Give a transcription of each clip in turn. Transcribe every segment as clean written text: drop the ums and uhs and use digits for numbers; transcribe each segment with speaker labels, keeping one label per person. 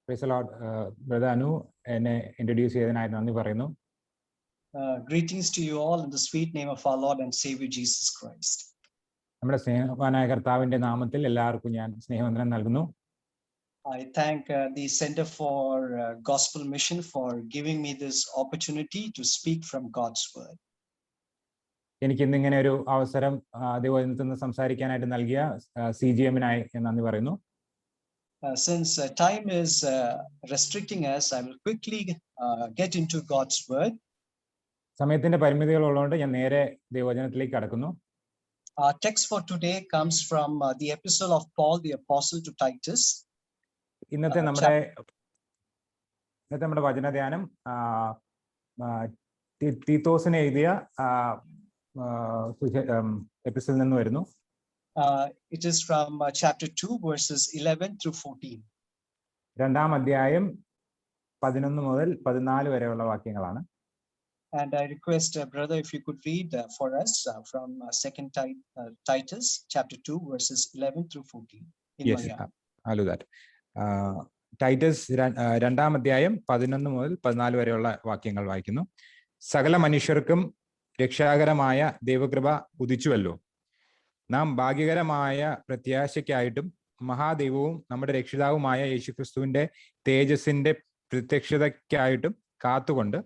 Speaker 1: Praise the Lord. Brother Anu, എന്നെ introduce ചെയ്തതിനായി നന്ദി പറയുന്നു.
Speaker 2: Greetings to you all in the sweet name of our Lord and Savior Jesus Christ.
Speaker 1: നമ്മുടെ സ്നേഹവാനായ കർത്താവിന്റെ നാമത്തിൽ എല്ലാവർക്കും ഞാൻ സ്നേഹവന്ദനം നൽകുന്നു.
Speaker 2: I thank the Center for Gospel Mission for giving me this opportunity to speak from God's word.
Speaker 1: എനിക്ക് ഇന്നിങ്ങനെ ഒരു അവസരം ദൈവവചനത്തിൽ നിന്ന് സംസാരിക്കാനായിട്ട് നൽകിയ CGM-നായി നന്ദി പറയുന്നു.
Speaker 2: Since time is restricting us, I will quickly get into God's word.
Speaker 1: സമയത്തിന്റെ പരിമിതികൾ ഉള്ളതുകൊണ്ട് ഞാൻ നേരെ ദൈവവചനത്തിലേക്ക് കടക്കുന്നു.
Speaker 2: Our text for today comes from the epistle of Paul the apostle to Titus.
Speaker 1: ഇന്നത്തെ നമ്മുടെ വചനധ്യാനം തീത്തോസിനെ എഴുതിയ എപ്പിസോഡിൽ നിന്ന് വരുന്നു.
Speaker 2: It is from chapter 2 verses 11 through 14.
Speaker 1: രണ്ടാം അധ്യായം 11 മുതൽ 14 വരെയുള്ള വാക്യങ്ങളാണ്.
Speaker 2: And I request brother if you could read for us from second Titus chapter 2 verses 11 through 14.
Speaker 1: Yes, I'll do that. Titus രണ്ടാം അധ്യായം 11 മുതൽ 14 വരെയുള്ള വാക്യങ്ങൾ വായിക്കുന്നു. സകല മനുഷ്യർക്കും രക്ഷാകരമായ ദൈവകൃപ ഉദിച്ചുവല്ലോ. നാം ഭാഗ്യകരമായ പ്രത്യാശയ്ക്കായിട്ടും മഹാദൈവവും നമ്മുടെ രക്ഷിതാവുമായ യേശുക്രിസ്തുവിന്റെ തേജസ്സിന്റെ പ്രത്യക്ഷതയ്ക്കായിട്ടും കാത്തുകൊണ്ട്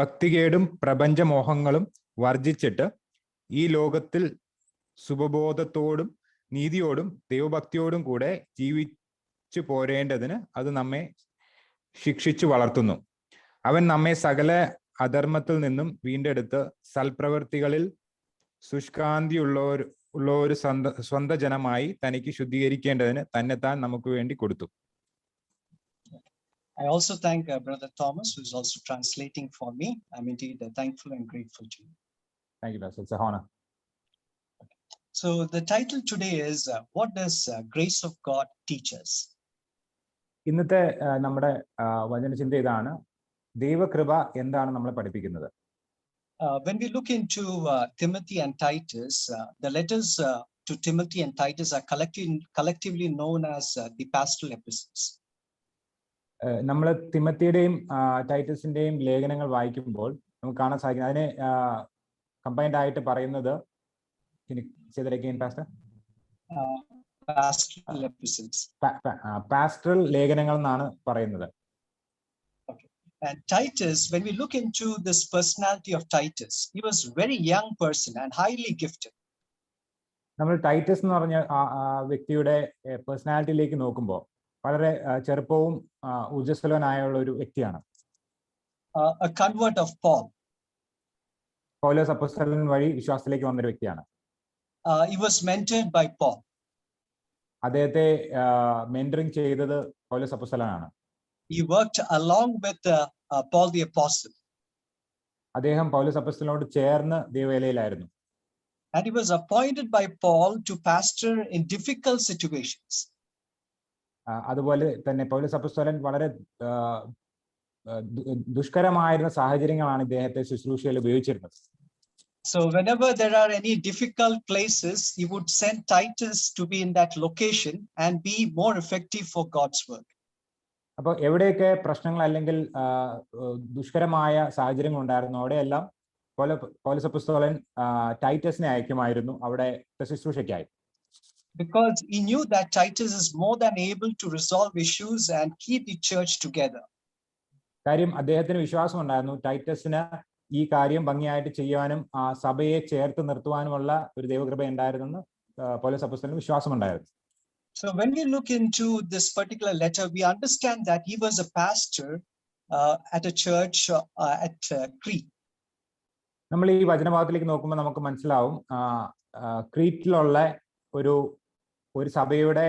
Speaker 1: ഭക്തികേടും പ്രപഞ്ചമോഹങ്ങളും വർജിച്ചിട്ട് ഈ ലോകത്തിൽ സുബബോധത്തോടും നീതിയോടും ദൈവഭക്തിയോടും കൂടെ ജീവിച്ചു പോരേണ്ടതിന് അത് നമ്മെ ശിക്ഷിച്ചു വളർത്തുന്നു. അവൻ നമ്മെ സകല അധർമ്മത്തിൽ നിന്നും വീണ്ടെടുത്ത് സൽപ്രവൃത്തികളിൽ ശുഷ്കാന്തിയുള്ള ഒരു സ്വന്ത ജനമായി തനിക്ക് ശുദ്ധീകരിക്കേണ്ടതിന് തന്നെത്താൻ നമുക്ക് വേണ്ടി കൊടുത്തു.
Speaker 2: I also thank Brother Thomas, who is also translating for me. I'm indeed thankful and grateful to you.
Speaker 1: Thank you, Pastor. It's an honor.
Speaker 2: So the title today is what does grace of God teach us?
Speaker 1: ഇന്നത്തെ നമ്മുടെ വചനചിന്ത ഇതാണ്, ദൈവകൃപ എന്താണ് നമ്മളെ പഠിപ്പിക്കുന്നത്.
Speaker 2: When we look into Timothy and Titus, the letters to Timothy and Titus are collectively known as the pastoral epistles.
Speaker 1: നമ്മൾ തിമത്തിയുടെയും ടൈറ്റസിന്റെയും ലേഖനങ്ങൾ വായിക്കുമ്പോൾ നമുക്ക് കാണാൻ സാധിക്കും അതിനെ കമ്പൈൻഡ് ആയിട്ട് പറയുന്നത് പാസ്റ്ററൽ ലേഖനങ്ങൾ എന്നാണ് പറയുന്നത്.
Speaker 2: And Titus, when we look into this personality of Titus, he was a very young person and highly gifted.
Speaker 1: നമ്മൾ ടൈറ്റസ് എന്ന് പറഞ്ഞ വ്യക്തിയുടെ പേഴ്സണാലിറ്റിയിലേക്ക് നോക്കുമ്പോൾ വളരെ ചെറുപ്പവും ഊർജ്ജസ്വലനായുള്ള ഒരു വ്യക്തിയാണ്.
Speaker 2: A convert of Paul.
Speaker 1: പൗലോസ് അപ്പോസ്തലൻ വഴി വിശ്വാസത്തിലേക്ക് വന്ന ഒരു വ്യക്തിയാണ്.
Speaker 2: He was mentored by Paul.
Speaker 1: അദ്ദേഹത്തെ മെന്ററിംഗ് ചെയ്തത് പൗലോസ് അപ്പോസ്തലനാണ്.
Speaker 2: He worked along with Paul the apostle.
Speaker 1: അദ്ദേഹം പൗലോസ് അപ്പോസ്തലനോട് ചേർന്ന് ദൈവവേലയിലായിരുന്നു.
Speaker 2: And he was appointed by Paul to pastor in difficult situations.
Speaker 1: അതുപോലെ തന്നെ പൗലോസ് അപ്പോസ്തലൻ വളരെ ദുഷ്കരമായിരുന്ന സാഹചര്യങ്ങളാണ് ഇദ്ദേഹത്തെ ശുശ്രൂഷയിൽ ഉപയോഗിച്ചിരുന്നത്.
Speaker 2: So whenever there are any difficult places, he would send Titus to be in that location and be more effective for God's work.
Speaker 1: അപ്പോൾ എവിടെയൊക്കെ പ്രശ്നങ്ങൾ അല്ലെങ്കിൽ ദുഷ്കരമായ സാഹചര്യങ്ങൾ ഉണ്ടായിരുന്നു അവിടെയെല്ലാം പൗലോസ് അപ്പോസ്തലൻ ടൈറ്റസിനെ അയക്കുമായിരുന്നു അവിടെ ശുശ്രൂഷയ്ക്കായി.
Speaker 2: Because he knew that Titus is more than able to resolve issues and keep the church together.
Speaker 1: കാര്യം അദ്ദേഹത്തിന് വിശ്വാസം ഉണ്ടായിരുന്നു ടൈറ്റസിന് ഈ കാര്യം ഭംഗിയായിട്ട് ചെയ്യാനും ആ സഭയെ ചേർത്ത് നിർത്തുവാനുമുള്ള ഒരു ദൈവകൃപ ഉണ്ടായിരുന്നെന്ന് പൗലോസ് അപ്പോസ്തലന് വിശ്വാസമുണ്ടായിരുന്നു.
Speaker 2: So when we look into this particular letter, we understand that he was a pastor at a church at Crete.
Speaker 1: നമ്മൾ ഈ വചനഭാഗത്തിലേക്ക് നോക്കുമ്പോൾ നമുക്ക് മനസ്സിലാവും ക്രീറ്റിലുള്ള ഒരു സഭയുടെ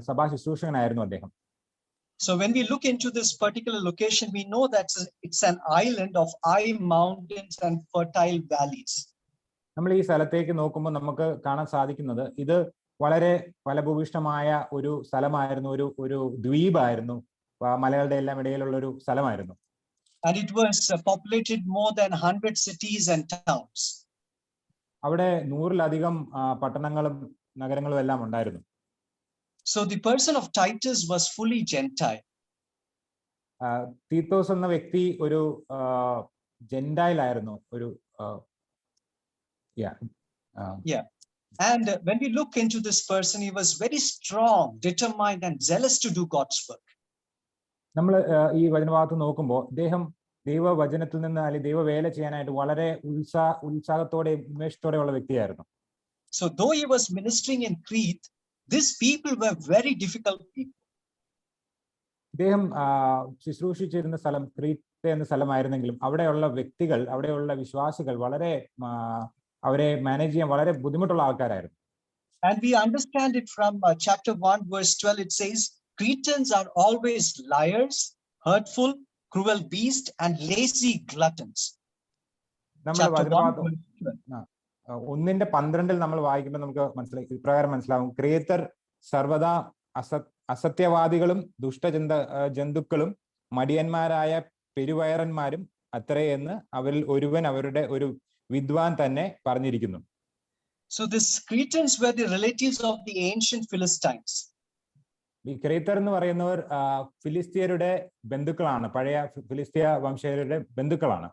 Speaker 1: സഭാ ശുശ്രൂഷകനായിരുന്നു അദ്ദേഹം.
Speaker 2: So when we look into this particular location, we know that it's an island of high mountains and fertile valleys.
Speaker 1: നമ്മൾ ഈ സ്ഥലത്തേക്ക് നോക്കുമ്പോൾ നമുക്ക് കാണാൻ സാധിക്കുന്നത് ഇത് വളരെ ഫലഭൂയിഷ്ഠമായ ഒരു സ്ഥലമായിരുന്നു, ഒരു ദ്വീപായിരുന്നു, മലകളുടെ എല്ലാം ഇടയിലുള്ള ഒരു സ്ഥലമായിരുന്നു.
Speaker 2: And it was populated more than 100 cities and towns.
Speaker 1: അവിടെ 100-ലധികം പട്ടണങ്ങളും നഗരങ്ങളും എല്ലാം ഉണ്ടായിരുന്നു.
Speaker 2: So the person of Titus was fully Gentile.
Speaker 1: Titus എന്ന വ്യക്തി ഒരു ജെന്റൈൽ ആയിരുന്നു, ഒരു
Speaker 2: Yeah. And when we look into this person, he was very strong, determined, and zealous to do God's work.
Speaker 1: നമ്മൾ ഈ വചനഭാഗത്ത് നോക്കുമ്പോൾ അദ്ദേഹം ദൈവവചനത്തിൽ നിന്ന് അല്ലെങ്കിൽ ദൈവവേല ചെയ്യാനായിട്ട് വളരെ ഉത്സാഹത്തോടെ ഉന്മേഷത്തോടെയുള്ള വ്യക്തിയായിരുന്നു.
Speaker 2: So though he was ministering in Crete, these people were very difficult people.
Speaker 1: അദ്ദേഹം ശുശ്രൂഷിച്ചിരുന്ന സ്ഥലം ക്രീറ്റ് എന്ന സ്ഥലമായിരുന്നെങ്കിലും അവിടെയുള്ള വ്യക്തികൾ, അവിടെയുള്ള വിശ്വാസികൾ വളരെ അവരെ മാനേജ് ചെയ്യാൻ വളരെ ബുദ്ധിമുട്ടുള്ള ആൾക്കാരായിരുന്നു.
Speaker 2: And we understand it from chapter 1 verse 12. It says, Cretans are always liars, hurtful, cruel beasts, and lazy gluttons.
Speaker 1: നമ്മൾ വചനഭാഗം 1:12 നമ്മൾ വായിക്കുമ്പോൾ നമുക്ക് ഇപ്രകാരം മനസ്സിലാവും, ക്രേത്തർ സർവദാ അസത്യവാദികളും ജന്തുക്കളും മടിയന്മാരായ പെരുവയറന്മാരും അത്രേ എന്ന് അവരിൽ ഒരുവൻ അവരുടെ ഒരു വിദ്വാൻ തന്നെ പറഞ്ഞിരിക്കുന്നു.
Speaker 2: So these Cretans were the relatives of the ancient Philistines.
Speaker 1: ഈ ക്രേത്തർ എന്ന് പറയുന്നവർ ഫിലിസ്തീയരുടെ ബന്ധുക്കളാണ്, പഴയ ഫിലിസ്തീയ വംശജരുടെ ബന്ധുക്കളാണ്.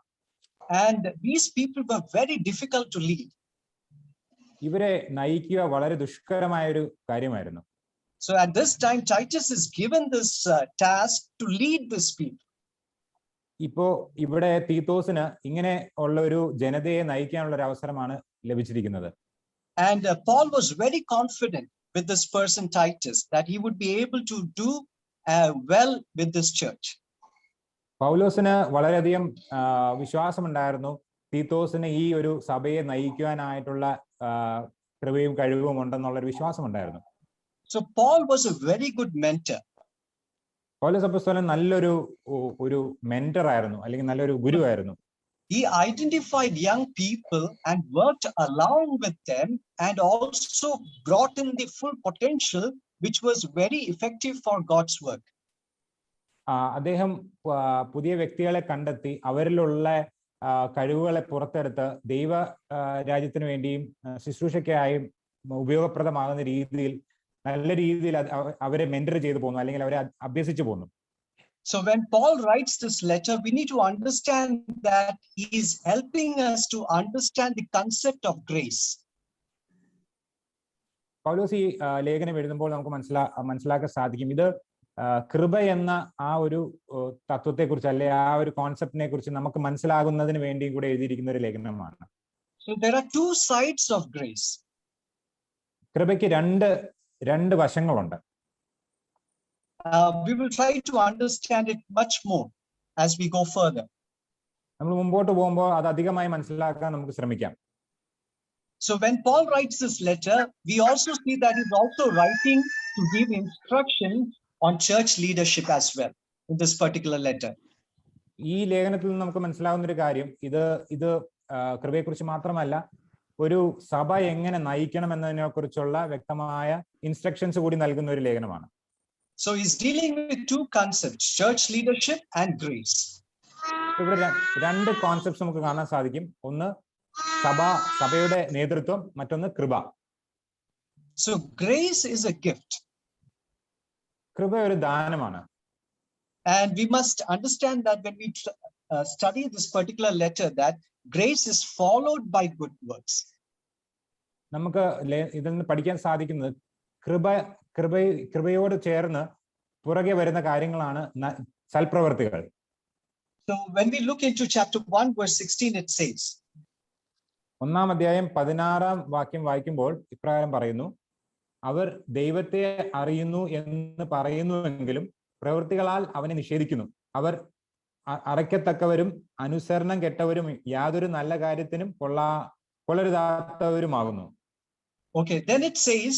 Speaker 2: And these people were very difficult to lead.
Speaker 1: ഇവരെ നയിക്കുക വളരെ ദുഷ്കരമായ ഒരു കാര്യമായിരുന്നു.
Speaker 2: So at this time, Titus is given this task to lead this people.
Speaker 1: ഇപ്പോ ഇവിടെ തീത്തോസിന് ഇങ്ങനെ ഉള്ള ഒരു ജനതയെ നയിക്കാനുള്ള ഒരു അവസരമാണ് ലഭിച്ചിരിക്കുന്നത്.
Speaker 2: And Paul was very confident with this person Titus that he would be able to do well with this church.
Speaker 1: പൗലോസിന് വളരെയധികം വിശ്വാസമുണ്ടായിരുന്നു തീത്തോസിന് ഈ ഒരു സഭയെ നയിക്കുവാനായിട്ടുള്ള കൃപയും കഴിവും ഉണ്ടെന്നുള്ള ഒരു വിശ്വാസമുണ്ടായിരുന്നു.
Speaker 2: So Paul was a very good mentor.
Speaker 1: പൗലോസ് അപ്പോസ്തലൻ നല്ലൊരു മെന്റർ ആയിരുന്നു, അല്ലെങ്കിൽ നല്ലൊരു ഗുരുവായിരുന്നു.
Speaker 2: He identified young people and worked along with them and also brought in the full potential, which was very effective for God's work.
Speaker 1: അദ്ദേഹം പുതിയ വ്യക്തികളെ കണ്ടെത്തി അവരിലുള്ള കഴിവുകളെ പുറത്തെടുത്ത് ദൈവ രാജ്യത്തിന് വേണ്ടിയും ശുശ്രൂഷയ്ക്കായും ഉപയോഗപ്രദമാകുന്ന രീതിയിൽ നല്ല രീതിയിൽ അവരെ മെന്റർ ചെയ്തു പോകുന്നു, അല്ലെങ്കിൽ അവരെ അഭ്യസിച്ചു പോകുന്നു.
Speaker 2: So when Paul writes this letter, we need to understand that he is helping us to understand the concept of grace.
Speaker 1: പൗലോസ് ഈ ലേഖനം എഴുതുമ്പോൾ നമുക്ക് മനസ്സിലാക്കാൻ സാധിക്കും, ഇത് കൃപ എന്ന ആ ഒരു തത്വത്തെക്കുറിച്ച്, അല്ലെ ആ ഒരു കോൺസെപ്റ്റിനെ കുറിച്ച് നമുക്ക് മനസ്സിലാകുന്നതിന് വേണ്ടി കൂടെ എഴുതിയിരിക്കുന്ന ഒരു ലേഖനമാണ്.
Speaker 2: So there are two sides of grace.
Speaker 1: കൃപയ്ക്ക് രണ്ട് വശങ്ങളുണ്ട്.
Speaker 2: We will try to understand it much more as we go further.
Speaker 1: നമ്മൾ മുമ്പോട്ട് പോകുമ്പോൾ അത് അധികമായി മനസ്സിലാക്കാൻ നമുക്ക് ശ്രമിക്കാം.
Speaker 2: So when Paul writes this letter, we also see that he's also writing to give instructions on church leadership as well in this particular letter.
Speaker 1: ഈ ലേഖനത്തിൽ നിന്ന് നമുക്ക് മനസ്സിലാവുന്ന ഒരു കാര്യം, ഇത് കൃപയെക്കുറിച്ച് മാത്രമല്ല, ഒരു സഭ എങ്ങനെ നയിക്കണം എന്നതിനെ കുറിച്ചുള്ള വ്യക്തമായ ഇൻസ്ട്രക്ഷൻസ് കൂടി നൽകുന്ന ഒരു ലേഖനമാണ്.
Speaker 2: So he's dealing with two concepts, church leadership and grace.
Speaker 1: ഇവിടെ രണ്ട് കോൺസെപ്റ്റ്സ് നമുക്ക് കാണാൻ സാധിക്കും. ഒന്ന് സഭയുടെ നേതൃത്വം, മറ്റൊന്ന് കൃപ.
Speaker 2: So grace is a gift.
Speaker 1: കൃപ ഒരു ദാനമാണ്.
Speaker 2: And we must understand that when we study this particular letter, that grace is followed by good works.
Speaker 1: നമുക്ക് ഇതിൽ നിന്ന് പഠിക്കാൻ സാധിക്കുന്നത് കൃപയോട് ചേർന്ന് പുറകെ വരുന്ന കാര്യങ്ങളാണ് സൽപ്രവർത്തികൾ.
Speaker 2: So when we look into chapter 1 verse 16, it says,
Speaker 1: 1-ാം അധ്യായം 16-ാം വാക്യം വായിക്കുമ്പോൾ ഇപ്രകാരം പറയുന്നു, അവർ ദൈവത്തെ അറിയുന്നു എന്ന് പറയുന്നുവെങ്കിലും പ്രവൃത്തികളാൽ അവനെ നിഷേധിക്കുന്നു. അവർ അറയ്ക്കത്തക്കവരും അനുസരണം കെട്ടവരും യാതൊരു നല്ല കാര്യത്തിനും കൊള്ളരുതാത്തവരുമാകുന്നു.
Speaker 2: Okay, then it says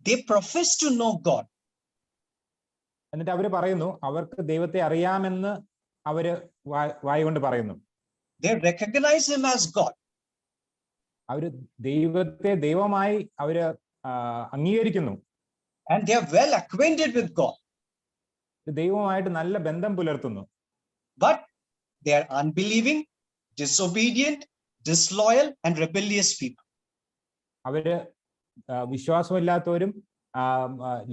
Speaker 2: they profess to know God.
Speaker 1: എന്നിട്ട് അവർ പറയുന്നു അവർക്ക് ദൈവത്തെ അറിയാമെന്ന് അവര് വായുകൊണ്ട് പറയുന്നു.
Speaker 2: They recognize him as God.
Speaker 1: അവര് ദൈവത്തെ ദൈവമായി അവര് അംഗീകരിക്കുന്നു.
Speaker 2: And they are well acquainted with God.
Speaker 1: ദൈവമായിട്ട് നല്ല ബന്ധം പുലർത്തുന്നു.
Speaker 2: But they are unbelieving, disobedient, disloyal and rebellious people.
Speaker 1: അവര് വിശ്വാസമില്ലാത്തവരും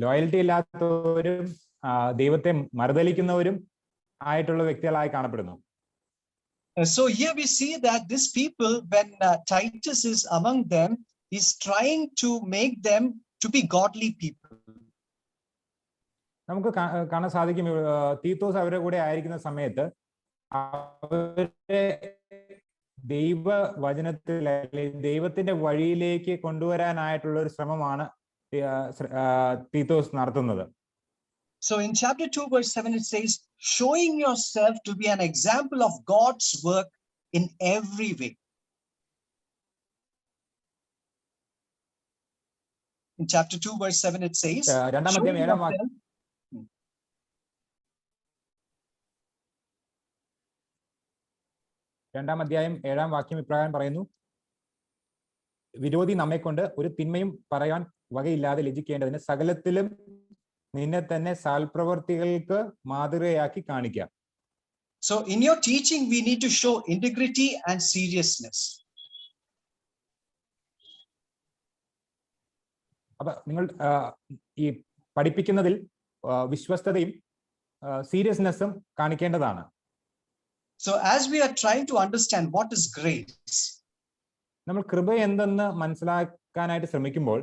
Speaker 1: ലോയൽറ്റി ഇല്ലാത്തവരും ദൈവത്തെ മറുതലിക്കുന്നവരും ആയിട്ടുള്ള വ്യക്തികളായി കാണപ്പെടുന്നു.
Speaker 2: So here we see that these people, when Titus is among them, is trying to make them to be godly people.
Speaker 1: നമുക്ക് കാണാൻ സാധിക്കും തീത്തോസ് അവരുടെ കൂടെ ആയിരിക്കുന്ന സമയത്ത് അവരെ ദൈവവചനത്തിൽ അല്ലെങ്കിൽ ദൈവത്തിന്റെ വഴിയിലേക്ക് കൊണ്ടുവരാനായിട്ടുള്ള ഒരു ശ്രമമാണ് തീത്തോസ് നടത്തുന്നത്.
Speaker 2: So in chapter 2 verse 7 it says, showing yourself to be an example of God's work in every way. In chapter 2 verse 7 it says,
Speaker 1: രണ്ടാം അധ്യായം 7-ാം വാക്യം ഇപ്രകാരം പറയുന്നു, വിരോധി നമ്മെക്കൊണ്ട് ഒരു തിന്മയും പറയാൻ വകയില്ലാതെ ലജ്ജിക്കേണ്ടതിന് സകലത്തിലും നിന്നെ തന്നെ സൽപ്രവർത്തികൾക്ക് മാതൃകയാക്കി കാണിക്കാം.
Speaker 2: So in your teaching we need to show integrity and seriousness.
Speaker 1: അപ്പൊ നിങ്ങൾ ഈ പഠിപ്പിക്കുന്നതിൽ വിശ്വസ്തതയും സീരിയസ്നെസ്സും കാണിക്കേണ്ടതാണ്.
Speaker 2: So as we are trying to understand what is grace,
Speaker 1: നമ്മൾ കൃപ എന്തെന്ന് മനസ്സിലാക്കാനായിട്ട് ശ്രമിക്കുമ്പോൾ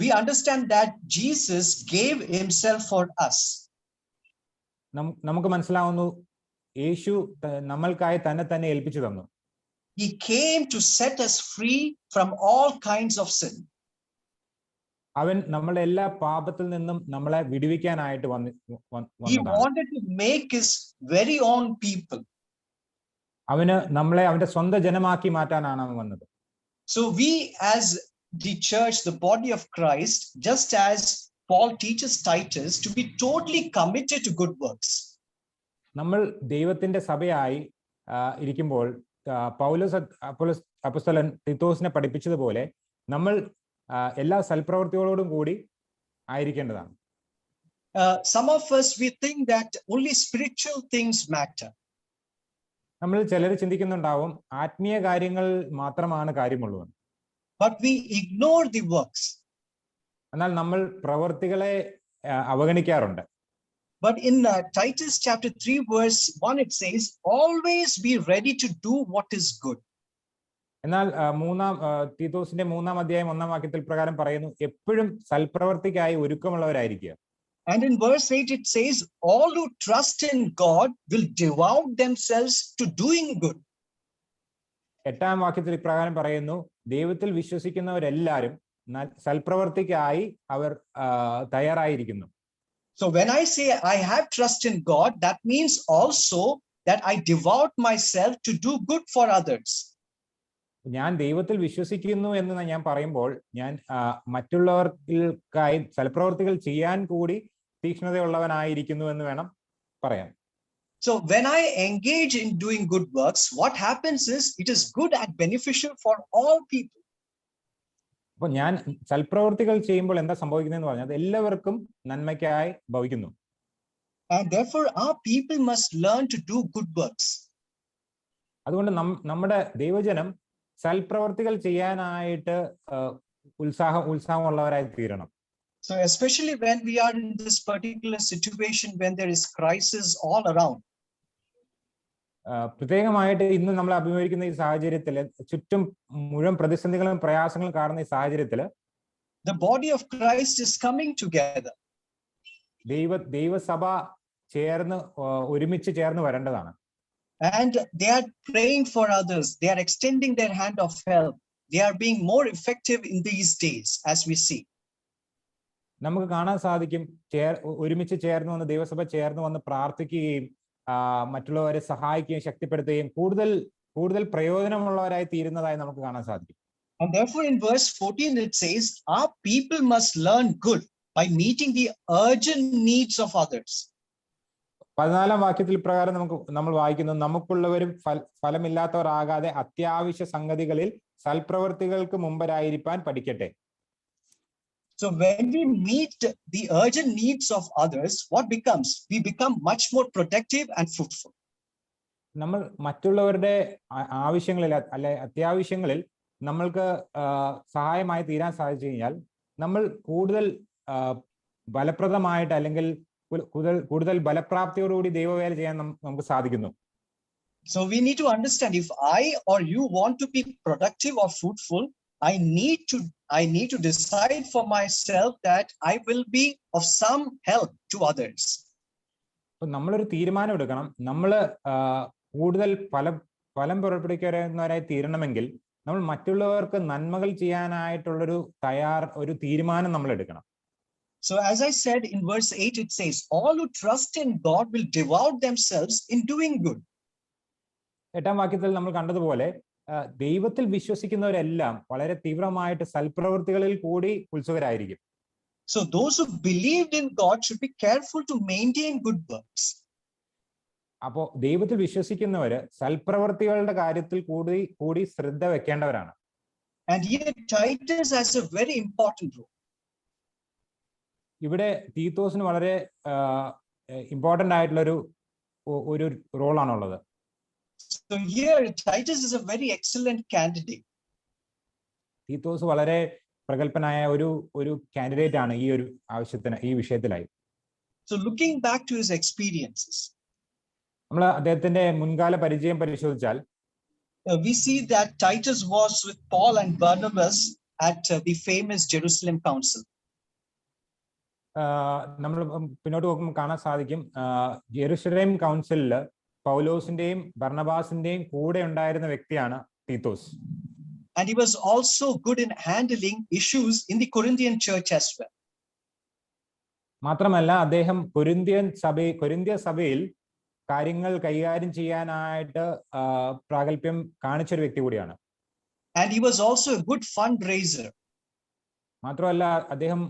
Speaker 2: we understand that Jesus gave himself for us.
Speaker 1: നമുക്ക് മനസ്സിലാവുന്നു യേശു നമ്മൾക്കായി തന്നെ ഏൽപ്പിച്ചു തന്നു.
Speaker 2: He came to set us free from all kinds of sin.
Speaker 1: അവൻ നമ്മളുടെ എല്ലാ പാപത്തിൽ നിന്നും നമ്മളെ വിടുവിക്കാനായിട്ട്
Speaker 2: He wanted to make his very own people.
Speaker 1: അവന് നമ്മളെ അവന്റെ സ്വന്തം ജനമാക്കി മാറ്റാനാണ് അവൻ വന്നത്.
Speaker 2: So we as the church, the body of Christ, just as Paul teaches Titus to be totally committed to good works.
Speaker 1: നമ്മൾ ദൈവത്തിന്റെ സഭയായി ഇരിക്കുമ്പോൾ പൗലോസ് അപ്പോസ്തലൻ തീത്തോസിനെ പഠിപ്പിച്ചതുപോലെ നമ്മൾ എല്ലാ സൽപ്രവൃത്തികളോടും കൂടി ആയിരിക്കേണ്ടതാണ്.
Speaker 2: Some of us we think that only spiritual things matter.
Speaker 1: നമ്മൾ ചിലർ ചിന്തിക്കുന്നുണ്ടാവും ആത്മീയ കാര്യങ്ങൾ മാത്രമാണ് കാര്യമുള്ളൂ.
Speaker 2: But we ignore the works.
Speaker 1: എന്നാൽ നമ്മൾ പ്രവൃത്തികളെ അവഗണിക്കാറുണ്ട്.
Speaker 2: But in Titus chapter 3 verse 1 it says, always be ready to do what is good.
Speaker 1: എന്നാൽ തീത്തോസിന്റെ 3-ാം അധ്യായം 1-ാം വാക്യത്തിൽ പ്രകാരം പറയുന്നു, എപ്പോഴും സൽപ്രവൃത്തിക്കായി ഒരുക്കമുള്ളവരായിരിക്കുക.
Speaker 2: And in verse 8 it says, all who trust in God will devote themselves to doing good.
Speaker 1: 8-ാം വാക്യത്തിൽ ഇപ്രകാരം പറയുന്നു, ദൈവത്തിൽ വിശ്വസിക്കുന്നവരെല്ലാവരും സൽപ്രവൃത്തിക്കായി അവർ തയ്യാറായിരിക്കുന്നു.
Speaker 2: So when I say I have trust in God, that means also that I devote myself to do good for others.
Speaker 1: ഞാൻ ദൈവത്തിൽ വിശ്വസിക്കുന്നു എന്ന് ഞാൻ പറയുമ്പോൾ ഞാൻ മറ്റുള്ളവർക്കായി സൽപ്രവൃത്തികൾ ചെയ്യാൻ കൂടി തീക്ഷ്ണതയുള്ളവനായിരിക്കുന്നു എന്ന് വേണം പറയാൻ.
Speaker 2: So when I engage in doing good works, what happens is it is good and beneficial for all people.
Speaker 1: അപ്പോൾ ഞാൻ സൽപ്രവൃത്തികൾ ചെയ്യുമ്പോൾ എന്താ സംഭവിക്കുന്നതെന്ന് പറഞ്ഞാൽ അത് എല്ലാവർക്കും നന്മയ്ക്കായി ഭവിക്കുന്നു.
Speaker 2: And therefore our people must learn to do good works.
Speaker 1: അതുകൊണ്ട് നമ്മുടെ ദൈവജനം സൽപ്രവൃത്തികൾ ചെയ്യാനായിട്ട് ഉത്സാഹമുള്ളവരായി തീരണം.
Speaker 2: So especially when we are in this particular situation when there is crisis all around.
Speaker 1: പ്രത്യേകമായിട്ട് ഇന്ന് നമ്മൾ അഭിമുഖീകരിക്കുന്ന ഈ സാഹചര്യത്തിൽ ചുറ്റും മുഴുവൻ പ്രതിസന്ധികളും പ്രയാസങ്ങളും കാണുന്ന ഈ സാഹചര്യത്തിൽ
Speaker 2: the body of Christ is coming together.
Speaker 1: ദൈവസഭ ഒരുമിച്ച് ചേർന്ന് വരേണ്ടതാണ്.
Speaker 2: And they are praying for others. They are extending their hand of help. They are being more effective in these days as we see.
Speaker 1: നമുക്ക് കാണാൻ സാധിക്കും ഒരുമിച്ച് ചേർന്ന് വന്ന് ദൈവസഭ ചേർന്ന് വന്ന് പ്രാർത്ഥിക്കുകയും മറ്റുള്ളവരെ സഹായിക്കുകയും ശക്തിപ്പെടുത്തുകയും കൂടുതൽ പ്രയോജനമുള്ളവരായി തീരുന്നതായി നമുക്ക് കാണാൻ സാധിക്കും.
Speaker 2: And therefore in verse 14 it says, our people must learn good by meeting the urgent needs of others.
Speaker 1: 14-ാം വാക്യത്തിൽ പ്രകാരം നമ്മൾ വായിക്കുന്നു, നമുക്കുള്ളവരും ഫലമില്ലാത്തവരാകാതെ അത്യാവശ്യ സംഗതികളിൽ സൽപ്രവൃത്തികൾക്ക് മുമ്പരായിരിക്കാൻ പഠിക്കട്ടെ.
Speaker 2: So when we meet the urgent needs of others, what becomes? We become much more protective and fruitful.
Speaker 1: നമ്മൾ മറ്റുള്ളവരുടെ ആവശ്യങ്ങളിൽ അത്യാവശ്യങ്ങളിൽ നമ്മൾക്ക് സഹായമായി തീരാൻ സാധിച്ചു കഴിഞ്ഞാൽ നമ്മൾ കൂടുതൽ ഫലപ്രദമായിട്ട് അല്ലെങ്കിൽ കൂടുതൽ ബലപ്രാപ്തിയോടുകൂടി ദൈവവേല ചെയ്യാൻ നമുക്ക് സാധിക്കുന്നു.
Speaker 2: So we need to understand, if I or you want to be productive or fruitful, I need to decide for myself that I will be of some help to others.
Speaker 1: നമ്മളൊരു തീരുമാനം എടുക്കണം. നമ്മൾ കൂടുതൽ ഫലം പുറപ്പെടുവിക്കുന്നവരായി തീരണമെങ്കിൽ നമ്മൾ മറ്റുള്ളവർക്ക് നന്മകൾ ചെയ്യാനായിട്ടുള്ളൊരു ഒരു തീരുമാനം നമ്മൾ എടുക്കണം.
Speaker 2: So as I said in verse 8, it says, all who trust in God will devote themselves in doing good.
Speaker 1: 8ാം വാക്യത്തിൽ നമ്മൾ കണ്ടതുപോലെ ദൈവത്തിൽ വിശ്വസിക്കുന്നവരെല്ലാം വളരെ തീവ്രമായിട്ട് സൽപ്രവൃത്തികളിൽ കൂടി ഉത്സുകരായിരിക്കും.
Speaker 2: So those who believed in God should be careful to maintain good works.
Speaker 1: അപ്പോൾ ദൈവത്തിൽ വിശ്വസിക്കുന്നവര് സൽപ്രവൃത്തികളുടെ കാര്യത്തിൽ കൂടി ശ്രദ്ധ വെക്കേണ്ടവരാണ്.
Speaker 2: And here Titus has a very important role.
Speaker 1: ഇവിടെ തീത്തോസിന് വളരെ ഇമ്പോർട്ടന്റ് ആയിട്ടുള്ള ഒരു റോളാണുള്ളത്.
Speaker 2: So here Titus is a very excellent candidate.
Speaker 1: Titus വളരെ പ്രഗൽഭനായ ഒരു കാൻഡിഡേറ്റ് ആണ് ഈ വിഷയത്തിലായി.
Speaker 2: So looking back to his experiences,
Speaker 1: നമ്മൾ അദ്ദേഹത്തിന്റെ മുൻകാല പരിചയം പരിശോധിച്ചാൽ
Speaker 2: we see that Titus was with Paul and Barnabas at the famous Jerusalem Council.
Speaker 1: നമ്മൾ പിന്നോട്ട് നോക്കുമ്പോൾ കാണാൻ സാധിക്കും ജെറുസലേം കൗൺസിലിൽ പൗലോസിന്റെയും ബർണബാസിന്റെയും കൂടെ ഉണ്ടായിരുന്ന വ്യക്തിയാണ് Titus.
Speaker 2: And he was also good in handling issues in the Corinthian church as well.
Speaker 1: മാത്രമല്ല അദ്ദേഹം കൊരിന്ത്യ സഭയിൽ കാര്യങ്ങൾ കൈകാര്യം ചെയ്യാനായിട്ട് പ്രാഗൽഭ്യം കാണിച്ചൊരു വ്യക്തി കൂടിയാണ്.
Speaker 2: And he was also a good fundraiser.
Speaker 1: മാത്രമല്ല അദ്ദേഹം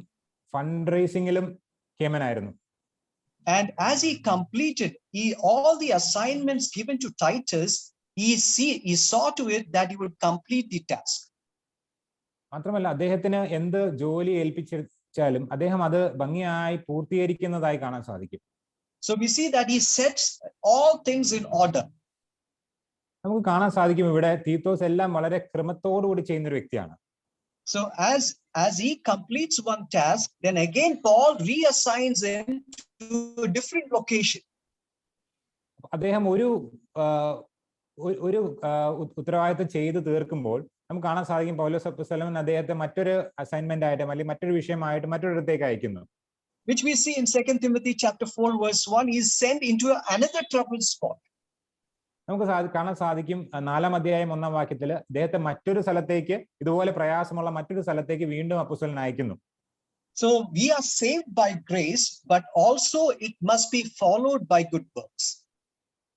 Speaker 1: fund റേസിംഗിലും കേമനായിരുന്നു.
Speaker 2: And as he completed all the assignments given to Titus, he saw to it that he would complete the task.
Speaker 1: മാത്രമല്ല അദ്ദേഹത്തിന് എന്ത് ജോലി ഏൽപ്പിച്ചാലും അദ്ദേഹം അത് ഭംഗിയായി പൂർത്തീകരിക്കുന്നതായി കാണാൻ സാധിക്കും.
Speaker 2: So we see that he sets all things in order.
Speaker 1: നമുക്ക് കാണാൻ സാധിക്കും ഇവിടെ തീത്തോസ് എല്ലാം വളരെ ക്രമത്തോടുകൂടി ചെയ്യുന്ന ഒരു വ്യക്തിയാണ്.
Speaker 2: So as he completes one task, then again Paul reassigns him to a different location.
Speaker 1: അദ്ദേഹം ഒരു ഉത്തരവാദിത്തം ചെയ്ത് തീർക്കുമ്പോൾ നമുക്ക് കാണാൻ സാധിക്കും പൗലോസ് അപ്പോസ്തലൻ അദ്ദേഹത്തെ മറ്റൊരു അസൈൻമെന്റ് ആയിട്ട് അല്ലെങ്കിൽ മറ്റൊരു വിഷയമായിട്ട് മറ്റൊരിടത്തേക്ക് അയക്കുന്നു.
Speaker 2: Which we see in 2 Timothy chapter 4 verse 1, he is sent into another troubled spot.
Speaker 1: നമുക്ക് കാണാൻ സാധിക്കും 4-ാം അധ്യായം 1-ാം വാക്യത്തിൽ അദ്ദേഹത്തെ മറ്റൊരു സ്ഥലത്തേക്ക്, ഇതുപോലെ പ്രയാസമുള്ള മറ്റൊരു സ്ഥലത്തേക്ക് വീണ്ടും അപ്പോസ്തലൻ അയക്കുന്നു.
Speaker 2: So we are saved by grace, but also it must be followed by good works.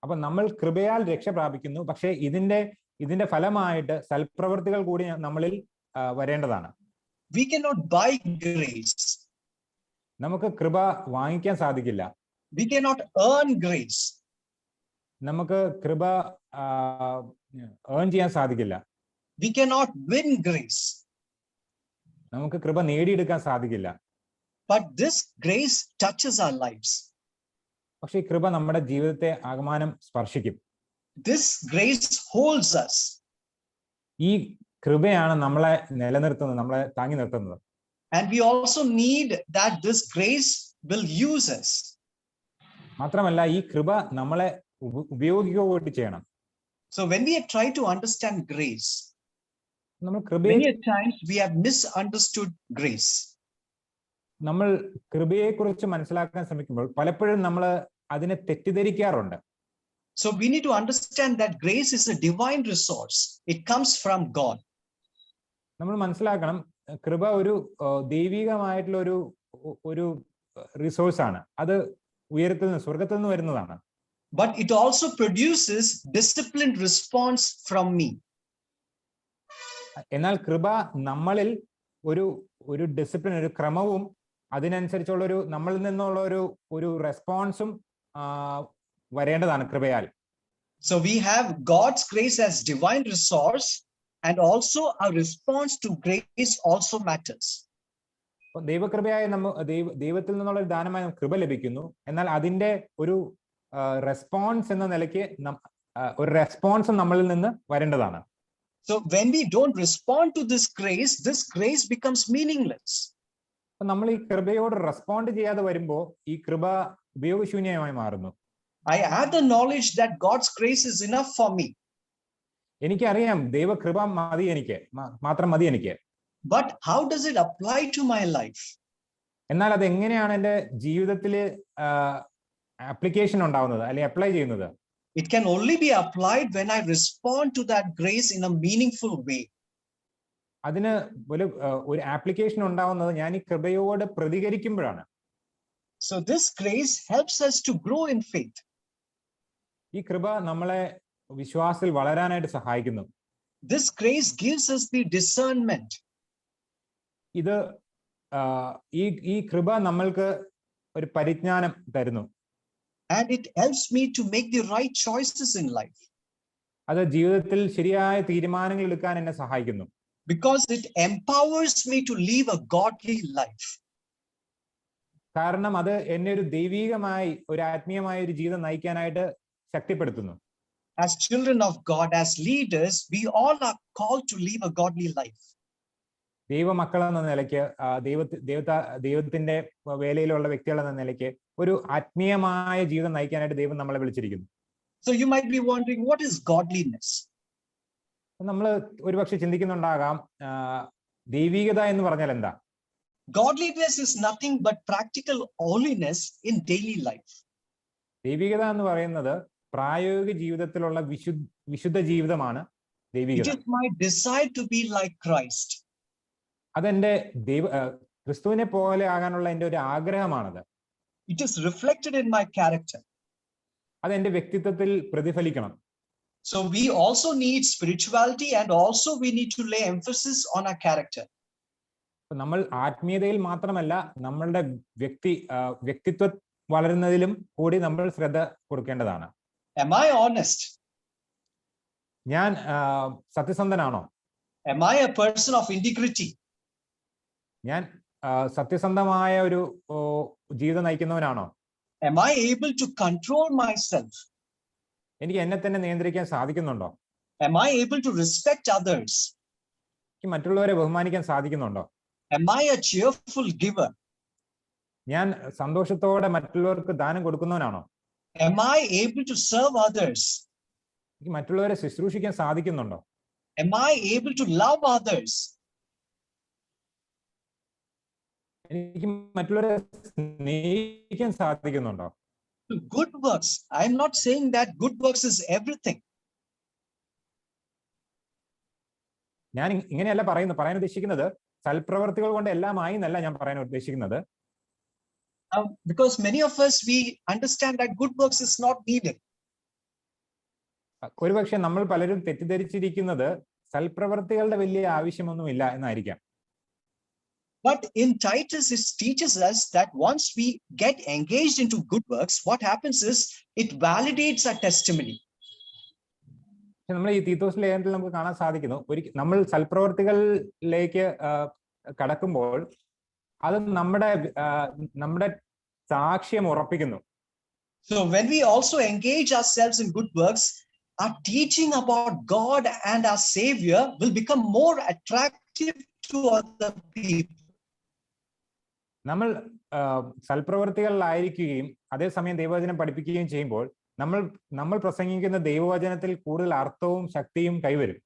Speaker 1: അപ്പൊ നമ്മൾ കൃപയാൽ രക്ഷ പ്രാപിക്കുന്നു, പക്ഷേ ഇതിന്റെ ഫലമായിട്ട് സൽപ്രവൃത്തികൾ കൂടി നമ്മളിൽ വരേണ്ടതാണ്.
Speaker 2: We cannot buy grace.
Speaker 1: നമുക്ക് കൃപ വാങ്ങിക്കാൻ സാധിക്കില്ല.
Speaker 2: We cannot earn grace.
Speaker 1: നമുക്ക് കൃപ ഏൺ ചെയ്യാൻ സാധിക്കില്ല.
Speaker 2: We cannot win grace.
Speaker 1: നമുക്ക് കൃപ നേടിയെടുക്കാൻ സാധിക്കില്ല.
Speaker 2: But this grace touches our lives.
Speaker 1: പക്ഷേ ഈ കൃപ നമ്മുടെ ജീവിതത്തെ ആകമാനം സ്പർശിക്കും.
Speaker 2: This grace holds us.
Speaker 1: ഈ കൃപയാണ് നമ്മളെ നിലനിർത്തുന്നത്, നമ്മളെ താങ്ങി നിർത്തുന്നത്.
Speaker 2: And we also need that this grace will use us.
Speaker 1: മാത്രമല്ല ഈ കൃപ നമ്മളെ ഉപയോഗിക്കുകയും ചെയ്യണം.
Speaker 2: So when we try to understand grace,
Speaker 1: many
Speaker 2: times we have misunderstood grace.
Speaker 1: നമ്മൾ കൃപയെക്കുറിച്ച് മനസ്സിലാക്കാൻ ശ്രമിക്കുമ്പോൾ പലപ്പോഴും നമ്മൾ അതിനെ തെറ്റിദ്ധരിക്കാറുണ്ട്.
Speaker 2: So we need to understand that grace is a divine resource. It comes from God.
Speaker 1: നമ്മൾ മനസ്സിലാക്കണം കൃപ ഒരു ദൈവികമായിട്ടുള്ള ഒരു റിസോഴ്സ് ആണ്. അത് സ്വർഗത്തിൽ നിന്ന് വരുന്നതാണ്.
Speaker 2: But it also produces disciplined response from me.
Speaker 1: എന്നാൽ കൃപ നമ്മളിൽ ഒരു ഡിസിപ്ലിൻ, ഒരു ക്രമവും അതിനനുസരിച്ചുള്ള നമ്മളിൽ നിന്നുള്ള ഒരു റെസ്പോൺസും വരേണ്ടതാണ് കൃപയാൽ.
Speaker 2: So we have God's grace as divine resource, and also our response to grace also matters.
Speaker 1: ദൈവകൃപയായി ദൈവത്തിൽ നിന്നുള്ള ഒരു ദാനമായി കൃപ ലഭിക്കുന്നു. എന്നാൽ അതിന്റെ ഒരു റെസ്പോൺസ് എന്ന നിലയ്ക്ക് ഒരു റെസ്പോൺസ് നമ്മളിൽ നിന്ന് വരേണ്ടതാണ്.
Speaker 2: So when we don't respond to this grace becomes meaningless.
Speaker 1: അപ്പൊ നമ്മൾ ഈ കൃപയോട് റെസ്പോണ്ട് ചെയ്യാതെ വരുമ്പോ ഈ കൃപ ഉപയോഗശൂന്യമായി മാറുന്നു.
Speaker 2: I have the knowledge that God's grace is enough for me.
Speaker 1: എനിക്കറിയാം ദൈവകൃപ മതി എനിക്ക്, മാത്രം മതി എനിക്ക്.
Speaker 2: But how does it apply to my life?
Speaker 1: എന്നാൽ അത് എങ്ങനെയാണ് എൻ്റെ ജീവിതത്തിൽ ആപ്ലിക്കേഷൻ ഉണ്ടാവുന്നത് അല്ലെങ്കിൽ അപ്ലൈ ചെയ്യുന്നത്?
Speaker 2: It can only be applied when I respond to that grace in a meaningful way.
Speaker 1: അതിന് ഒരു ആപ്ലിക്കേഷൻ ഉണ്ടാവുന്നത് ഞാൻ ഈ കൃപയോട് പ്രതികരിക്കുമ്പോഴാണ്.
Speaker 2: So this grace helps us to grow in faith.
Speaker 1: ഈ കൃപ നമ്മളെ വിശ്വാസത്തിൽ വളരാനായിട്ട് സഹായിക്കുന്നു.
Speaker 2: This grace gives us the discernment.
Speaker 1: ഇത് ഈ കൃപ നമ്മൾക്ക് ഒരു പരിജ്ഞാനം തരുന്നു.
Speaker 2: And it helps me to make the right choices in life.
Speaker 1: അത് ജീവിതത്തിൽ ശരിയായ തീരുമാനങ്ങൾ എടുക്കാൻ എന്നെ സഹായിക്കുന്നു.
Speaker 2: Because it empowers me to live a godly life.
Speaker 1: കാരണം അത് എന്നെ ഒരു ദൈവികമായി ഒരു ആത്മീയമായ ഒരു ജീവിതം നയിക്കാനായിട്ട് ശക്തിപ്പെടുത്തുന്നു.
Speaker 2: As children of God, as leaders, we all are called to live a godly life.
Speaker 1: ദൈവമക്കൾ എന്ന നിലയ്ക്ക് ദൈവത്തിന്റെ വേലയിലുള്ള വ്യക്തികൾ എന്ന നിലയ്ക്ക് ഒരു ആത്മീയമായ ജീവിതം നയിക്കാനായിട്ട് ദൈവം നമ്മളെ വിളിച്ചിരിക്കുന്നു.
Speaker 2: So you might be wondering, what is godliness?
Speaker 1: നമ്മൾ ഒരുപക്ഷെ ചിന്തിക്കുന്നുണ്ടാകാം, ദൈവികത എന്ന് പറഞ്ഞാൽ എന്താ?
Speaker 2: Godliness is nothing but practical holiness in daily life.
Speaker 1: ദൈവികത എന്ന് പറയുന്നത് പ്രായോഗിക ജീവിതത്തിലുള്ള വിശുദ്ധ ജീവിതമാണ് ദൈവികത.
Speaker 2: It is my desire to be like Christ.
Speaker 1: അതെന്റെ ക്രിസ്തുവിനെ പോലെ ആകാനുള്ള എൻ്റെ ഒരു ആഗ്രഹമാണത്.
Speaker 2: It is reflected in my character.
Speaker 1: അതെന്റെ വ്യക്തിത്വത്തിൽ പ്രതിഫലിക്കണം.
Speaker 2: So we also need spirituality, and also we need to lay emphasis on our character.
Speaker 1: നമ്മൾ ആത്മീയതയിൽ മാത്രമല്ല നമ്മളുടെ വ്യക്തിത്വം വളരുന്നതിലും കൂടി നമ്മൾ ശ്രദ്ധ കൊടുക്കേണ്ടതാണ്.
Speaker 2: Am I honest?
Speaker 1: ഞാൻ സത്യസന്ധനാണോ?
Speaker 2: Am I a person of integrity?
Speaker 1: ഞാൻ സത്യസന്ധമായ ഒരു ജീവിതം നയിക്കുന്നവനാണോ?
Speaker 2: Am I able to control myself?
Speaker 1: എനിക്ക് എന്നെ തന്നെ നിയന്ത്രിക്കാൻ സാധിക്കുന്നുണ്ടോ?
Speaker 2: Am I able to respect others?
Speaker 1: എനിക്ക് മറ്റുള്ളവരെ ബഹുമാനിക്കാൻ സാധിക്കുന്നുണ്ടോ?
Speaker 2: Am I a cheerful giver?
Speaker 1: ഞാൻ സന്തോഷത്തോടെ മറ്റുള്ളവർക്ക് ദാനം കൊടുക്കുന്നവനാണോ?
Speaker 2: Am I able to serve others?
Speaker 1: എനിക്ക് മറ്റുള്ളവരെ ശുശ്രൂഷിക്കാൻ സാധിക്കുന്നുണ്ടോ?
Speaker 2: Am I able to love others?
Speaker 1: എനിക്ക് മറ്റുള്ളവരെ സ്നേഹിക്കാൻ സാധിക്കുന്നുണ്ടോ?
Speaker 2: Good works. I am not saying that good works is everything.
Speaker 1: ഞാൻ ഇങ്ങനെയല്ല പറയാൻ ഉദ്ദേശിക്കുന്നത് സൽപ്രവർത്തികൾ കൊണ്ട് എല്ലാമായി എന്നല്ല ഞാൻ പറയാൻ ഉദ്ദേശിക്കുന്നത്.
Speaker 2: Because many of us, we understand that good works is not needed.
Speaker 1: ഒരുപക്ഷെ നമ്മൾ പലരും തെറ്റിദ്ധരിച്ചിരിക്കുന്നത് സൽപ്രവർത്തികളുടെ വലിയ ആവശ്യമൊന്നുമില്ല എന്നായിരിക്കാം.
Speaker 2: But in Titus, it teaches us that once we get engaged into good works, what happens is it validates our testimony.
Speaker 1: നമ്മൾ ഈ തീത്തോസ് ലേഖനത്തിൽ നമുക്ക് കാണാൻ സാധിക്കുന്നു, നമ്മൾ സൽപ്രവർത്തികളിലേക്ക് കടക്കുമ്പോൾ അത് നമ്മുടെ സാക്ഷ്യം ഉറപ്പിക്കുന്നു.
Speaker 2: So when we also engage ourselves in good works, our teaching about God and our Savior will become more attractive to other people.
Speaker 1: നമ്മൾ സൽപ്രവർത്തികളിലായിരിക്കുകയും അതേസമയം ദൈവവചനം പഠിപ്പിക്കുകയും ചെയ്യുമ്പോൾ നമ്മൾ പ്രസംഗിക്കുന്ന ദൈവവചനത്തിൽ കൂടുതൽ അർത്ഥവും ശക്തിയും കൈവരും.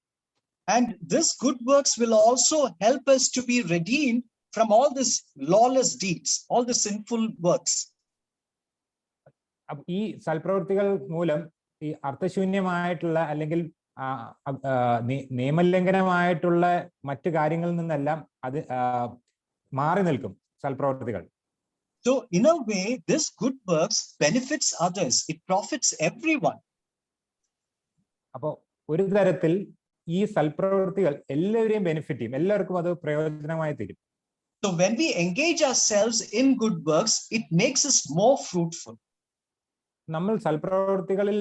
Speaker 2: And this good works will also help us to be redeemed from all these lawless deeds, all the sinful works.
Speaker 1: ഈ സൽപ്രവർത്തികൾ മൂലം ഈ അർത്ഥശൂന്യമായിട്ടുള്ള അല്ലെങ്കിൽ നിയമലംഘനമായിട്ടുള്ള മറ്റു കാര്യങ്ങളിൽ നിന്നെല്ലാം അത് മാറി നിൽക്കും സൽപ്രവർത്തികൾ.
Speaker 2: So in a way, this good works benefits others. It profits everyone.
Speaker 1: അപ്പോൾ ഒരു തരത്തിൽ ഈ സൽപ്രവർത്തികൾ എല്ലാവരെയും ബെനിഫിറ്റ് ചെയ്യും, എല്ലാവർക്കും അത് പ്രയോജനമായി തീരും.
Speaker 2: So when we engage ourselves in good works, it makes us more fruitful.
Speaker 1: നമ്മൾ സൽപ്രവർത്തികളിൽ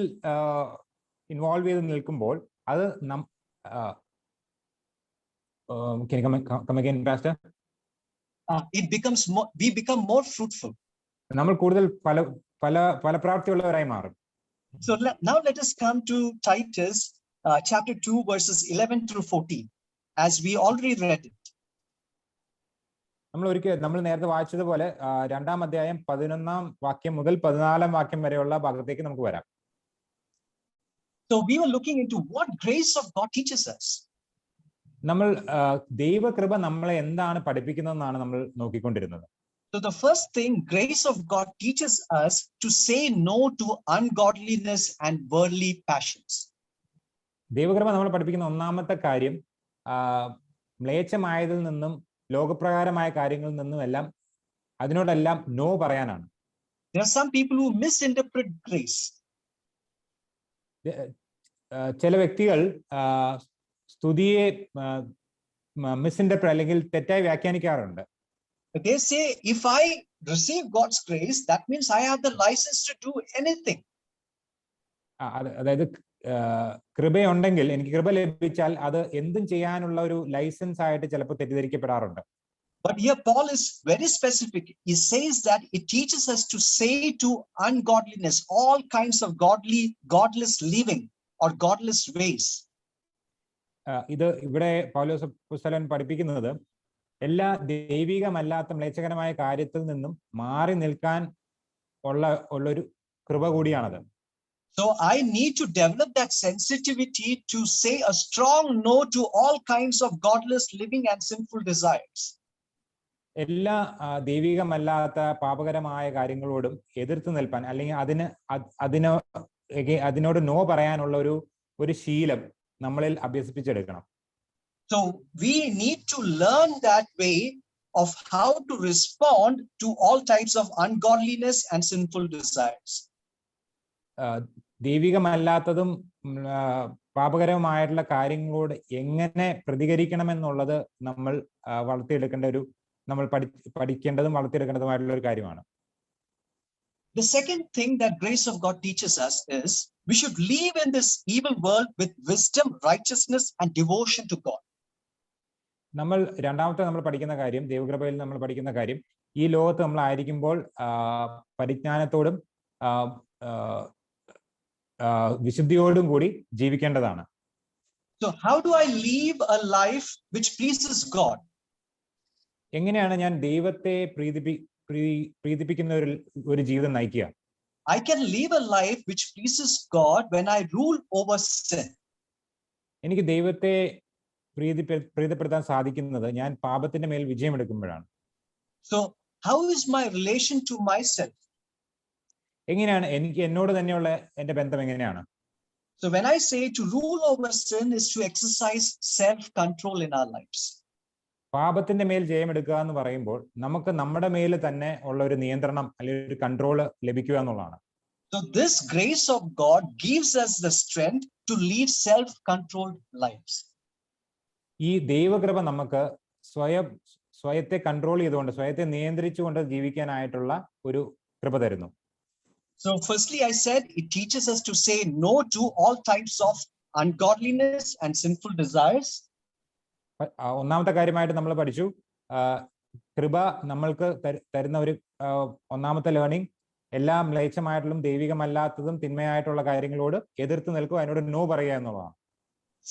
Speaker 1: ഇൻവോൾവ് ചെയ്ത് നിൽക്കുമ്പോൾ അത് can you come again, Pastor?
Speaker 2: It becomes more, we become more fruitful.
Speaker 1: നമ്മൾ കൂടുതൽ ഫലപ്രാപ്തിയുള്ളവരായി മാറും.
Speaker 2: So now let us come to Titus chapter 2 verses 11 through 14, as we already read it.
Speaker 1: നമ്മൾ നേരത്തെ വായിച്ചതുപോലെ 2-ാം അധ്യായം 11-ാം വാക്യം മുതൽ 14-ാം വാക്യം വരെയുള്ള ഭാഗത്തേക്ക് നമുക്ക് വരാം.
Speaker 2: So we were looking into what grace of God teaches us.
Speaker 1: നമ്മൾ ദൈവകൃപ നമ്മളെ എന്താണ് പഠിപ്പിക്കുന്നതെന്നാണ് നമ്മൾ നോക്കിക്കൊണ്ടിരുന്നത്.
Speaker 2: So the first thing, grace of God teaches us to say no to ungodliness and worldly passions.
Speaker 1: ദൈവകൃപ നമ്മൾ പഠിപ്പിക്കുന്ന ഒന്നാമത്തെ കാര്യം മ്ലേച്ഛമായതിൽ നിന്നും ലോകപ്രകാരമായ കാര്യങ്ങളിൽ നിന്നും എല്ലാം അതിനോടെല്ലാം നോ പറയാനാണ്.
Speaker 2: There are some people who misinterpret grace.
Speaker 1: ചില വ്യക്തികൾ സ്തുതിയെ മിസ്ഇന്റർപ്രറ്റ് അല്ലെങ്കിൽ തെറ്റായി വ്യാഖ്യാനിക്കാറുണ്ട്.
Speaker 2: They say, if I receive God's grace, that means I have the license to do anything.
Speaker 1: അതായത് കൃപയുണ്ടെങ്കിൽ, എനിക്ക് കൃപ ലഭിച്ചാൽ അത് എന്തും ചെയ്യാനുള്ള ഒരു ലൈസൻസ് ആയിട്ട് ചിലപ്പോൾ തെറ്റിദ്ധരിക്കപ്പെടാറുണ്ട്.
Speaker 2: But here Paul is very specific. He says that it teaches us to say to ungodliness, all kinds of godless living or godless ways.
Speaker 1: ഇത് ഇവിടെ പൗലോസ് അപ്പോസ്തലൻ പഠിപ്പിക്കുന്നത് എല്ലാ ദൈവികമല്ലാത്ത മ്ലേച്ഛകരമായ കാര്യത്തിൽ നിന്നും മാറി നിൽക്കാൻ ഉള്ളൊരു കൃപ കൂടിയാണത്.
Speaker 2: So I need to develop that sensitivity to say a strong no to all kinds of godless living and sinful desires.
Speaker 1: എല്ലാ ദൈവികമല്ലാത്ത പാപകരമായ കാര്യങ്ങളോടും എതിർത്ത് നിൽപ്പാൻ അല്ലെങ്കിൽ അതിനോട് നോ പറയാനുള്ള ഒരു ശീലം നമ്മളിൽ അഭ്യസിപ്പിച്ചെടുക്കണം.
Speaker 2: So we need to learn that way of how to respond to all types of ungodliness and sinful desires.
Speaker 1: ദൈവികമല്ലാത്തതും പാപകരമായിട്ടുള്ള കാര്യങ്ങളോട് എങ്ങനെ പ്രതികരിക്കണമെന്നുള്ളത് നമ്മൾ നമ്മൾ പഠിക്കേണ്ടതും വളർത്തിയെടുക്കേണ്ടതുമായിട്ടുള്ള ഒരു കാര്യമാണ്.
Speaker 2: The second thing that grace of God teaches us is we should live in this evil world with wisdom, righteousness, and devotion to God.
Speaker 1: രണ്ടാമത്തെ നമ്മൾ പഠിക്കുന്ന കാര്യം, ദൈവകൃപയിൽ നമ്മൾ പഠിക്കുന്ന കാര്യം, ഈ ലോകത്ത് നമ്മൾ ആയിരിക്കുമ്പോൾ പരിജ്ഞാനത്തോടും വിശുദ്ധിയോടും കൂടി ജീവിക്കേണ്ടതാണ്.
Speaker 2: So how do I live a life which pleases God?
Speaker 1: എങ്ങനെയാണ് ഞാൻ ദൈവത്തെ പ്രീതിപ്പിക്കുന്ന ഒരു ജീവിതം നയിക്കുക?
Speaker 2: I can live a life which pleases God when I rule over sin.
Speaker 1: എനിക്ക് ദൈവത്തെ പ്രീതിപ്പെടുത്താൻ സാധിക്കുന്നത് ഞാൻ പാപത്തിന്റെ മേൽ വിജയമെടുക്കുമ്പോഴാണ്.
Speaker 2: So how is my relation to myself?
Speaker 1: എങ്ങനെയാണ് എനിക്ക് എന്നോട് തന്നെയുള്ള എന്റെ ബന്ധം എങ്ങനെയാണ്?
Speaker 2: So when I say to rule over sin is to exercise self-control in our lives.
Speaker 1: പാപത്തിന്റെ മേൽ ജയമെടുക്കുക എന്ന് പറയുമ്പോൾ നമുക്ക് നമ്മുടെ മേൽ തന്നെ ഉള്ള ഒരു നിയന്ത്രണം അല്ലെങ്കിൽ ഒരു കൺട്രോൾ ലഭിക്കുക എന്നുള്ളതാണ്.
Speaker 2: So this grace of God gives us the strength to lead self-controlled lives.
Speaker 1: ഈ ദൈവകൃപ നമുക്ക് സ്വയത്തെ കൺട്രോൾ ചെയ്തുകൊണ്ട്, സ്വയത്തെ നിയന്ത്രിച്ചുകൊണ്ട് ജീവിക്കാനായിട്ടുള്ള ഒരു കൃപ തരുന്നു.
Speaker 2: So firstly, I said it teaches us to say no to all types of ungodliness and sinful desires.
Speaker 1: ഒന്നാമത്തെ കാര്യമായിട്ട് നമ്മൾ പഠിച്ചു, കൃപ നമ്മൾക്ക് തരുന്ന ഒരു ഒന്നാമത്തെ ലേണിംഗ് എല്ലാ മ്ലേച്ഛമായിട്ടുള്ള ദൈവികമല്ലാത്തതും തിന്മയായിട്ടുള്ള കാര്യങ്ങളോട് എതിർത്ത് നിൽക്കുക, അതിനോട് നോ പറയുക എന്നുള്ളതാണ്.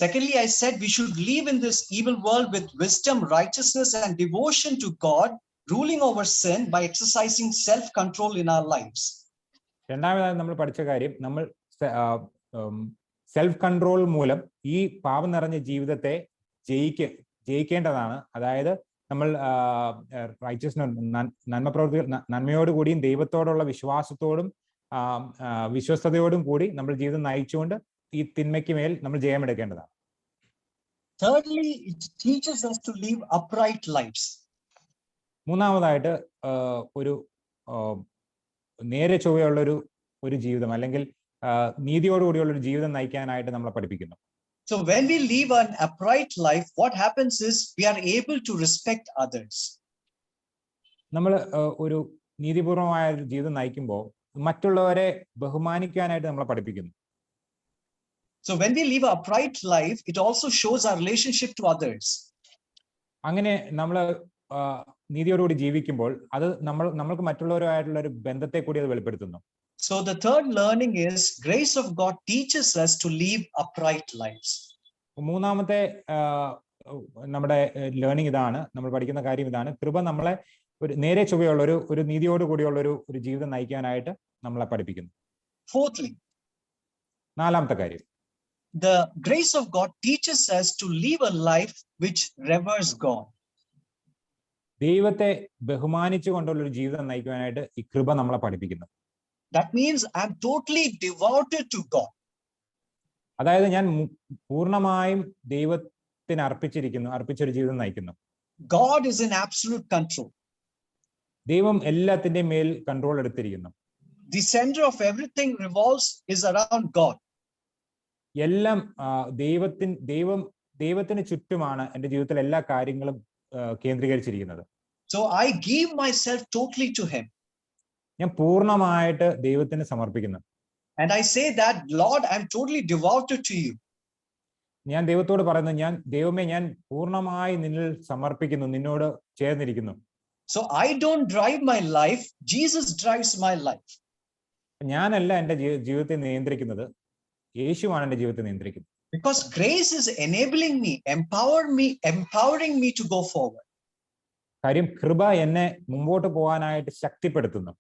Speaker 2: Secondly, I said we should live in this evil world with wisdom, righteousness, and devotion to God, ruling over sin by exercising self-control in our lives.
Speaker 1: രണ്ടാമതായി നമ്മൾ പഠിച്ച കാര്യം, നമ്മൾ സെൽഫ് കൺട്രോൾ മൂലം ഈ പാപം നിറഞ്ഞ ജീവിതത്തെ ജയിക്കേണ്ടതാണ്. അതായത് നമ്മൾ നന്മയോടുകൂടിയും ദൈവത്തോടുള്ള വിശ്വാസത്തോടും വിശ്വസ്തയോടും കൂടി നമ്മൾ ജീവിതം നയിച്ചുകൊണ്ട് ഈ തിന്മയ്ക്ക് മേൽ നമ്മൾ ജയമെടുക്കേണ്ടതാണ്.
Speaker 2: Thirdly, it teaches us to live upright lives.
Speaker 1: മൂന്നാമതായിട്ട് ഒരു നേരെ ചൊവ്വയുള്ള ഒരു ജീവിതം അല്ലെങ്കിൽ നീതിയോടുകൂടിയുള്ള ഒരു ജീവിതം നയിക്കാനായിട്ട് നമ്മളെ പഠിപ്പിക്കുന്നു.
Speaker 2: So when we live an upright life, what happens is we are able to respect others.
Speaker 1: നമ്മൾ ഒരു നീതിപൂർവമായ ഒരു ജീവിതം നയിക്കുമ്പോൾ മറ്റുള്ളവരെ ബഹുമാനിക്കാനായിട്ട് നമ്മളെ പഠിപ്പിക്കുന്നു.
Speaker 2: So when we live an upright life, it also shows our relationship to others.
Speaker 1: അങ്ങനെ നമ്മൾ നീതിയോടുകൂടി ജീവിക്കുമ്പോൾ അത് നമ്മൾക്ക് മറ്റുള്ളവരുമായിട്ടുള്ള ഒരു ബന്ധത്തെ കൂടി അത് വെളിപ്പെടുത്തുന്നു.
Speaker 2: So the third learning is grace of God teaches us to live upright lives.
Speaker 1: മൂന്നാമത്തെ നമ്മുടെ ലേണിംഗ് ഇതാണ്, നമ്മൾ പഠിക്കുന്ന കാര്യം ഇതാണ്. കൃപ നമ്മളെ ഒരു നേരെ ചൊവ്വയുള്ള ഒരു നീതിയോട് കൂടിയുള്ള ഒരു ജീവിതം നയിക്കാനായിട്ട് നമ്മളെ പഠിപ്പിക്കുന്നു.
Speaker 2: Fourthly,
Speaker 1: നാലാമത്തെ കാര്യം,
Speaker 2: the grace of God teaches us to live a life which reveres God.
Speaker 1: ദൈവത്തെ ബഹുമാനിച്ചുകൊണ്ടുള്ള ഒരു ജീവിതം നയിക്കുവാനായിട്ട് ഈ കൃപ നമ്മളെ പഠിപ്പിക്കുന്നു.
Speaker 2: That means I'm totally devoted to God.
Speaker 1: അതായത് ഞാൻ പൂർണ്ണമായും ദൈവത്തിന് അർപ്പിച്ചൊരു ജീവിതം നയിക്കുന്നു.
Speaker 2: God is in absolute control.
Speaker 1: ദൈവം എല്ലാത്തിന്റെയും മേൽ control എടുത്തിരിക്കുന്നു.
Speaker 2: The center of everything revolves is around God.
Speaker 1: എല്ലാം ദൈവത്തിന് ചുറ്റുമാണ് എൻ്റെ ജീവിതത്തിലെ എല്ലാ കാര്യങ്ങളും കേന്ദ്രീകരിച്ചിരിക്കുന്നത്.
Speaker 2: So I give myself totally to Him.
Speaker 1: ഞാൻ പൂർണ്ണമായിട്ട് ദൈവത്തിന് സമർപ്പിക്കുന്നു.
Speaker 2: And I say that, Lord, I'm totally devoted to you.
Speaker 1: ഞാൻ ദൈവത്തോട് പറയുന്നു, ദൈവമേ ഞാൻ പൂർണ്ണമായി നിന്നിൽ സമർപ്പിക്കുന്നു, നിന്നോട് ചേർന്നിരിക്കുന്നു.
Speaker 2: So I don't drive my life, Jesus drives my life.
Speaker 1: ഞാനല്ല എൻ്റെ ജീവിതത്തെ നിയന്ത്രിക്കുന്നത്, യേശുവാണ് എൻ്റെ ജീവിതത്തെ നിയന്ത്രിക്കുന്നത്.
Speaker 2: Because grace is enabling me, empowering me to go forward.
Speaker 1: കാര്യം കൃപ എന്നെ മുമ്പോട്ട് പോകാനായിട്ട് ശക്തിപ്പെടുത്തുന്നു.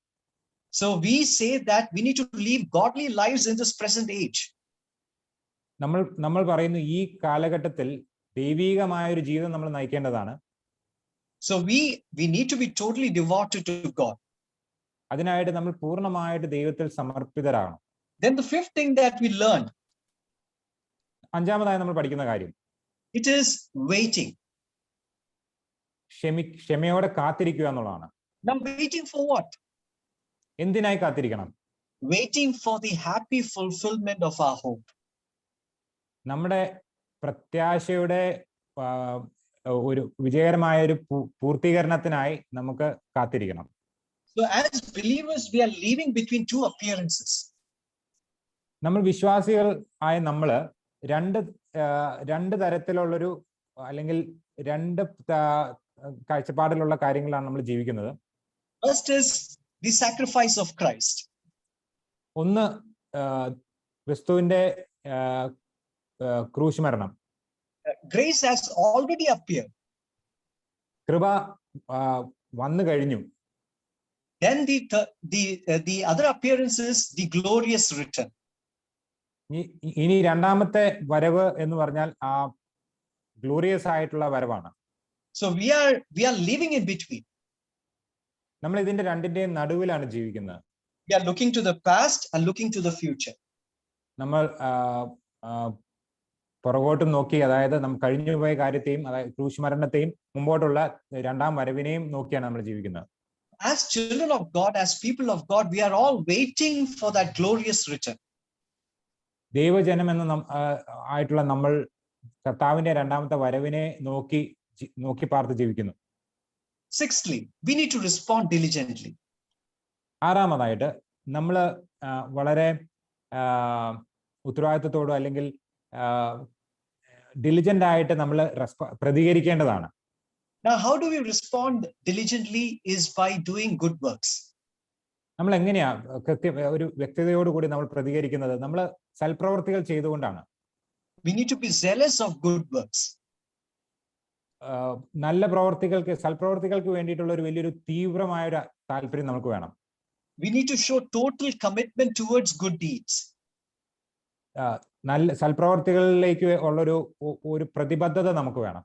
Speaker 2: So we say that we need to live godly lives in this present age.
Speaker 1: നമ്മൾ പറയുന്നു ഈ കാലഘട്ടത്തിൽ ദൈവികമായ ഒരു ജീവിതം നമ്മൾ നയിക്കേണ്ടതാണ്.
Speaker 2: So we need to be totally devoted to God.
Speaker 1: അതിനായിട്ട് നമ്മൾ പൂർണ്ണമായിട്ട് ദൈവത്തിൽ സമർപ്പിതരാകണം.
Speaker 2: Then the fifth thing that we learned,
Speaker 1: അഞ്ചാമതായി നമ്മൾ പഠിക്കുന്ന കാര്യം,
Speaker 2: it is waiting.
Speaker 1: ക്ഷമയോടെ കാത്തിരിക്കുക എന്നുള്ളതാണ്.
Speaker 2: Now waiting for what?
Speaker 1: എന്തിനായി കാത്തിരിക്കണം?
Speaker 2: Waiting for the happy fulfillment of our hope.
Speaker 1: നമ്മുടെ പ്രത്യാശയുടെ ഒരു വിജയകരമായ ഒരു പൂർത്തീകരണത്തിനായി നമുക്ക് കാത്തിരിക്കണം.
Speaker 2: So as believers, we are living between two appearances.
Speaker 1: നമ്മൾ വിശ്വാസികൾ ആയ നമ്മള് രണ്ട് തരത്തിലുള്ളൊരു അല്ലെങ്കിൽ രണ്ട് കാഴ്ചപ്പാടിലുള്ള കാര്യങ്ങളാണ് നമ്മൾ ജീവിക്കുന്നത്.
Speaker 2: First is the sacrifice of Christ.
Speaker 1: ഒന്ന് ക്രിസ്തുവിന്റെ ക്രൂശ് മരണം.
Speaker 2: Grace has already appeared.
Speaker 1: കൃപ വന്നു കഴിഞ്ഞു.
Speaker 2: Then the other appearance is the glorious return.
Speaker 1: ഇനി രണ്ടാമത്തെ വരവ് എന്ന് പറഞ്ഞാൽ ആ ഗ്ലോറിയസ് ആയിട്ടുള്ള വരവാണ്.
Speaker 2: So we are living in between.
Speaker 1: നമ്മൾ ഇതിന്റെ രണ്ടിന്റെയും നടുവിലാണ് ജീവിക്കുന്നത്.
Speaker 2: We are looking to the past and looking to the future.
Speaker 1: നമ്മൾ പുറകോട്ടും നോക്കി, അതായത് നമ്മൾ കഴിഞ്ഞുപോയ കാര്യത്തെയും അതായത് ക്രൂശ് മരണത്തെയും മുമ്പോട്ടുള്ള രണ്ടാം വരവിനെയും നോക്കിയാണ് നമ്മൾ ജീവിക്കുന്നത്.
Speaker 2: As children of God, as people of God, we are all waiting for that glorious return.
Speaker 1: ദൈവജനം എന്ന ആയിട്ടുള്ള നമ്മൾ കർത്താവിന്റെ രണ്ടാമത്തെ വരവിനെ നോക്കി പാർത്ത് ജീവിക്കുന്നു.
Speaker 2: Sixthly, we need to respond diligently.
Speaker 1: ആറാമതായിട്ട് നമ്മൾ വളരെ ഉത്തരവാദിത്തത്തോടോ അല്ലെങ്കിൽ ഡിലിജന്റ് ആയിട്ട് നമ്മൾ പ്രതികരിക്കേണ്ടതാണ്.
Speaker 2: Now, how do we respond diligently is by doing good works.
Speaker 1: നമ്മൾ എങ്ങനെയാ ഒരു വ്യക്തതയോടുകൂടി നമ്മൾ പ്രതികരിക്കുന്നത്? നമ്മൾ സൽപ്രവർത്തികൾ ചെയ്തുകൊണ്ടാണ്.
Speaker 2: We need to be zealous of good works.
Speaker 1: നല്ല സൽപ്രവർത്തികൾക്ക് വേണ്ടിയിട്ടുള്ള ഒരു വലിയൊരു തീവ്രമായ ഒരു താല്പര്യം നമുക്ക് വേണം.
Speaker 2: We need to show total commitment towards good deeds.
Speaker 1: നല്ല സൽപ്രവർത്തികളിലേക്ക് ഉള്ളൊരു പ്രതിബദ്ധത നമുക്ക് വേണം.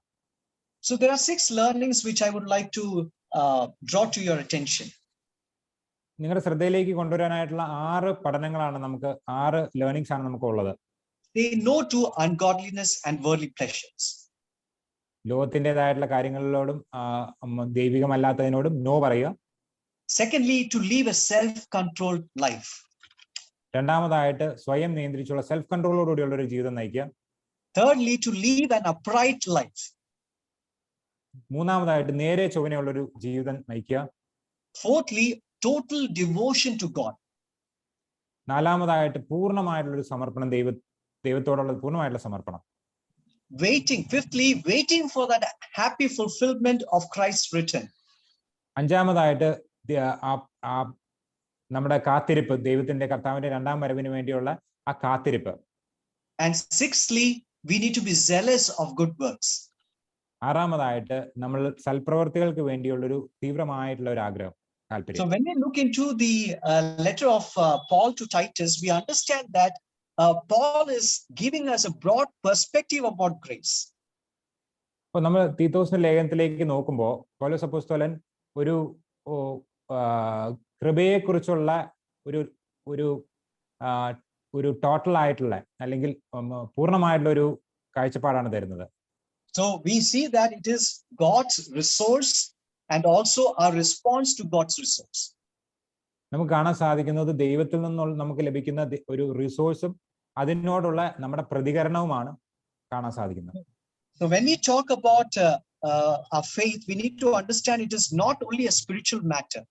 Speaker 2: So there are 6 learnings which I would like to draw to your attention.
Speaker 1: നിങ്ങളുടെ ശ്രദ്ധയിലേക്ക് കൊണ്ടുവരാനായിട്ടുള്ള 6 പഠനങ്ങളാണ് 6 ലേണിംഗ്സ് ആണ് നമുക്ക് ഉള്ളത്.
Speaker 2: Say no to ungodliness and worldly pleasures.
Speaker 1: ലോകത്തിൻ്റെതായിട്ടുള്ള കാര്യങ്ങളിലോടും ദൈവികമല്ലാത്തതിനോടും നോ പറയുക.
Speaker 2: Secondly, to live a self-controlled life.
Speaker 1: രണ്ടാമതായിട്ട് സ്വയം നിയന്ത്രിച്ചുള്ള സെൽഫ് കൺട്രോളോടുകൂടിയുള്ള ഒരു ജീവിതം നയിക്കുക.
Speaker 2: Thirdly, to live an upright life.
Speaker 1: മൂന്നാമതായിട്ട് നേരെ ചൊവ്വനെയുള്ള ഒരു ജീവിതം നയിക്കുക.
Speaker 2: Fourthly, total devotion to God.
Speaker 1: നാലാമതായിട്ട് പൂർണ്ണമായിട്ടുള്ള ഒരു സമർപ്പണം, ദൈവത്തോടുള്ള പൂർണ്ണമായിട്ടുള്ള സമർപ്പണം.
Speaker 2: Fifthly, waiting for that happy fulfillment of Christ's return.
Speaker 1: അഞ്ചാമതായിട്ട് നമ്മുടെ കാത്തിരിപ്പ്, ദൈവത്തിന്റെ കർത്താവിന്റെ രണ്ടാം വരവിന് വേണ്ടിയുള്ള ആ കാത്തിരിപ്പ്.
Speaker 2: And sixthly, we need to be zealous of good works.
Speaker 1: ആറാമതായിട്ട് നമ്മൾ സൽപ്രവർത്തികൾക്ക് വേണ്ടിയുള്ളൊരു തീവ്രമായിട്ടുള്ള ഒരു ആഗ്രഹം,
Speaker 2: So
Speaker 1: താല്പര്യം.
Speaker 2: when we look into the letter of Paul to Titus, we understand that Paul is giving us a broad perspective about grace.
Speaker 1: അപ്പോൾ നമ്മൾ തീത്തോസിന്റെ ലേഖനത്തിലേക്ക് നോക്കുമ്പോൾ പൗലോസ് അപ്പോസ്തലൻ ഒരു കൃപയെക്കുറിച്ചുള്ള ഒരു ഒരു ഒരു ടോട്ടൽ ആയിട്ടുള്ള അല്ലെങ്കിൽ പൂർണ്ണമായിട്ടുള്ള ഒരു കാഴ്ചപ്പാടാണ് തരുന്നത്.
Speaker 2: So we see that it is God's resource and also our response to God's resource.
Speaker 1: നമുക്ക് കാണാൻ സാധിക്കുന്നത് ദൈവത്തിൽ നിന്നുള്ള നമുക്ക് ലഭിക്കുന്ന ഒരു റിസോഴ്സും അതിനോടുള്ള നമ്മുടെ പ്രതികരണവുമാണ് കാണാൻ സാധിക്കുന്നത്.
Speaker 2: So when we talk about our faith, we need to understand it is not only a spiritual matter.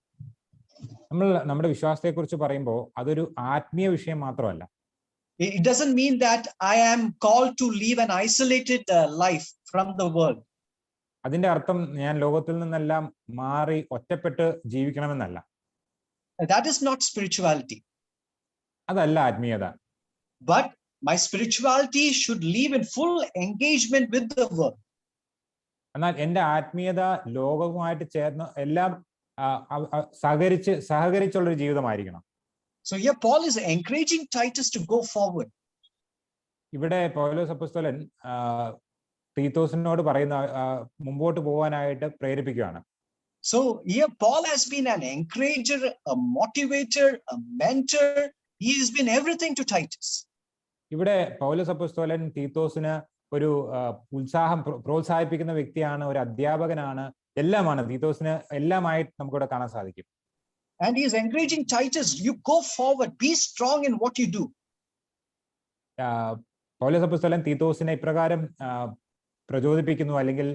Speaker 1: നമ്മൾ നമ്മുടെ വിശ്വാസത്തെക്കുറിച്ച് പറയുമ്പോൾ അതൊരു ആത്മീയ വിഷയം മാത്രമല്ല.
Speaker 2: It doesn't mean that I am called to live an isolated life from the world.
Speaker 1: അതിന്റെ അർത്ഥം ഞാൻ ലോകത്തിൽ നിന്നെല്ലാം മാറി ഒറ്റപ്പെട്ട് ജീവിക്കണമെന്നല്ല.
Speaker 2: That is not spirituality.
Speaker 1: അതല്ല ആത്മീയത.
Speaker 2: But my spirituality should live in full engagement with the world.
Speaker 1: എന്നാൽ എൻ്റെ ആത്മീയത ലോകവുമായിട്ട് ചേർന്ന് എല്ലാം സഹകരിച്ചുള്ള ഒരു ജീവിതമായിരിക്കണം.
Speaker 2: So here Paul is encouraging Titus to go forward.
Speaker 1: ഇവിടെ പൗലോസ് അപ്പോസ്തലൻ തീത്തോസിനോട് പറയുന്ന മുമ്പോട്ട് പോകാനായിട്ട് പ്രേരിപ്പിക്കുകയാണ്.
Speaker 2: So here Paul has been an encourager, a motivator, a mentor. He has been everything to Titus.
Speaker 1: ഇവിടെ പൗലോസ് അപ്പോസ്തലൻ തീത്തോസിന് ഒരു പ്രോത്സാഹിപ്പിക്കുന്ന വ്യക്തിയാണ്, ഒരു അധ്യാപകനാണ്, എല്ലാമാണ്. തീത്തോസിന് എല്ലാമായി നമുക്കിവിടെ കാണാൻ സാധിക്കും.
Speaker 2: And he is encouraging Titus, you go forward, be strong in what you do.
Speaker 1: പൗലോസ് അപ്പോസ്തലൻ തീത്തോസിനെ ഇപ്രകാരം പ്രചോദിപ്പിക്കുന്നു അല്ലെങ്കിൽ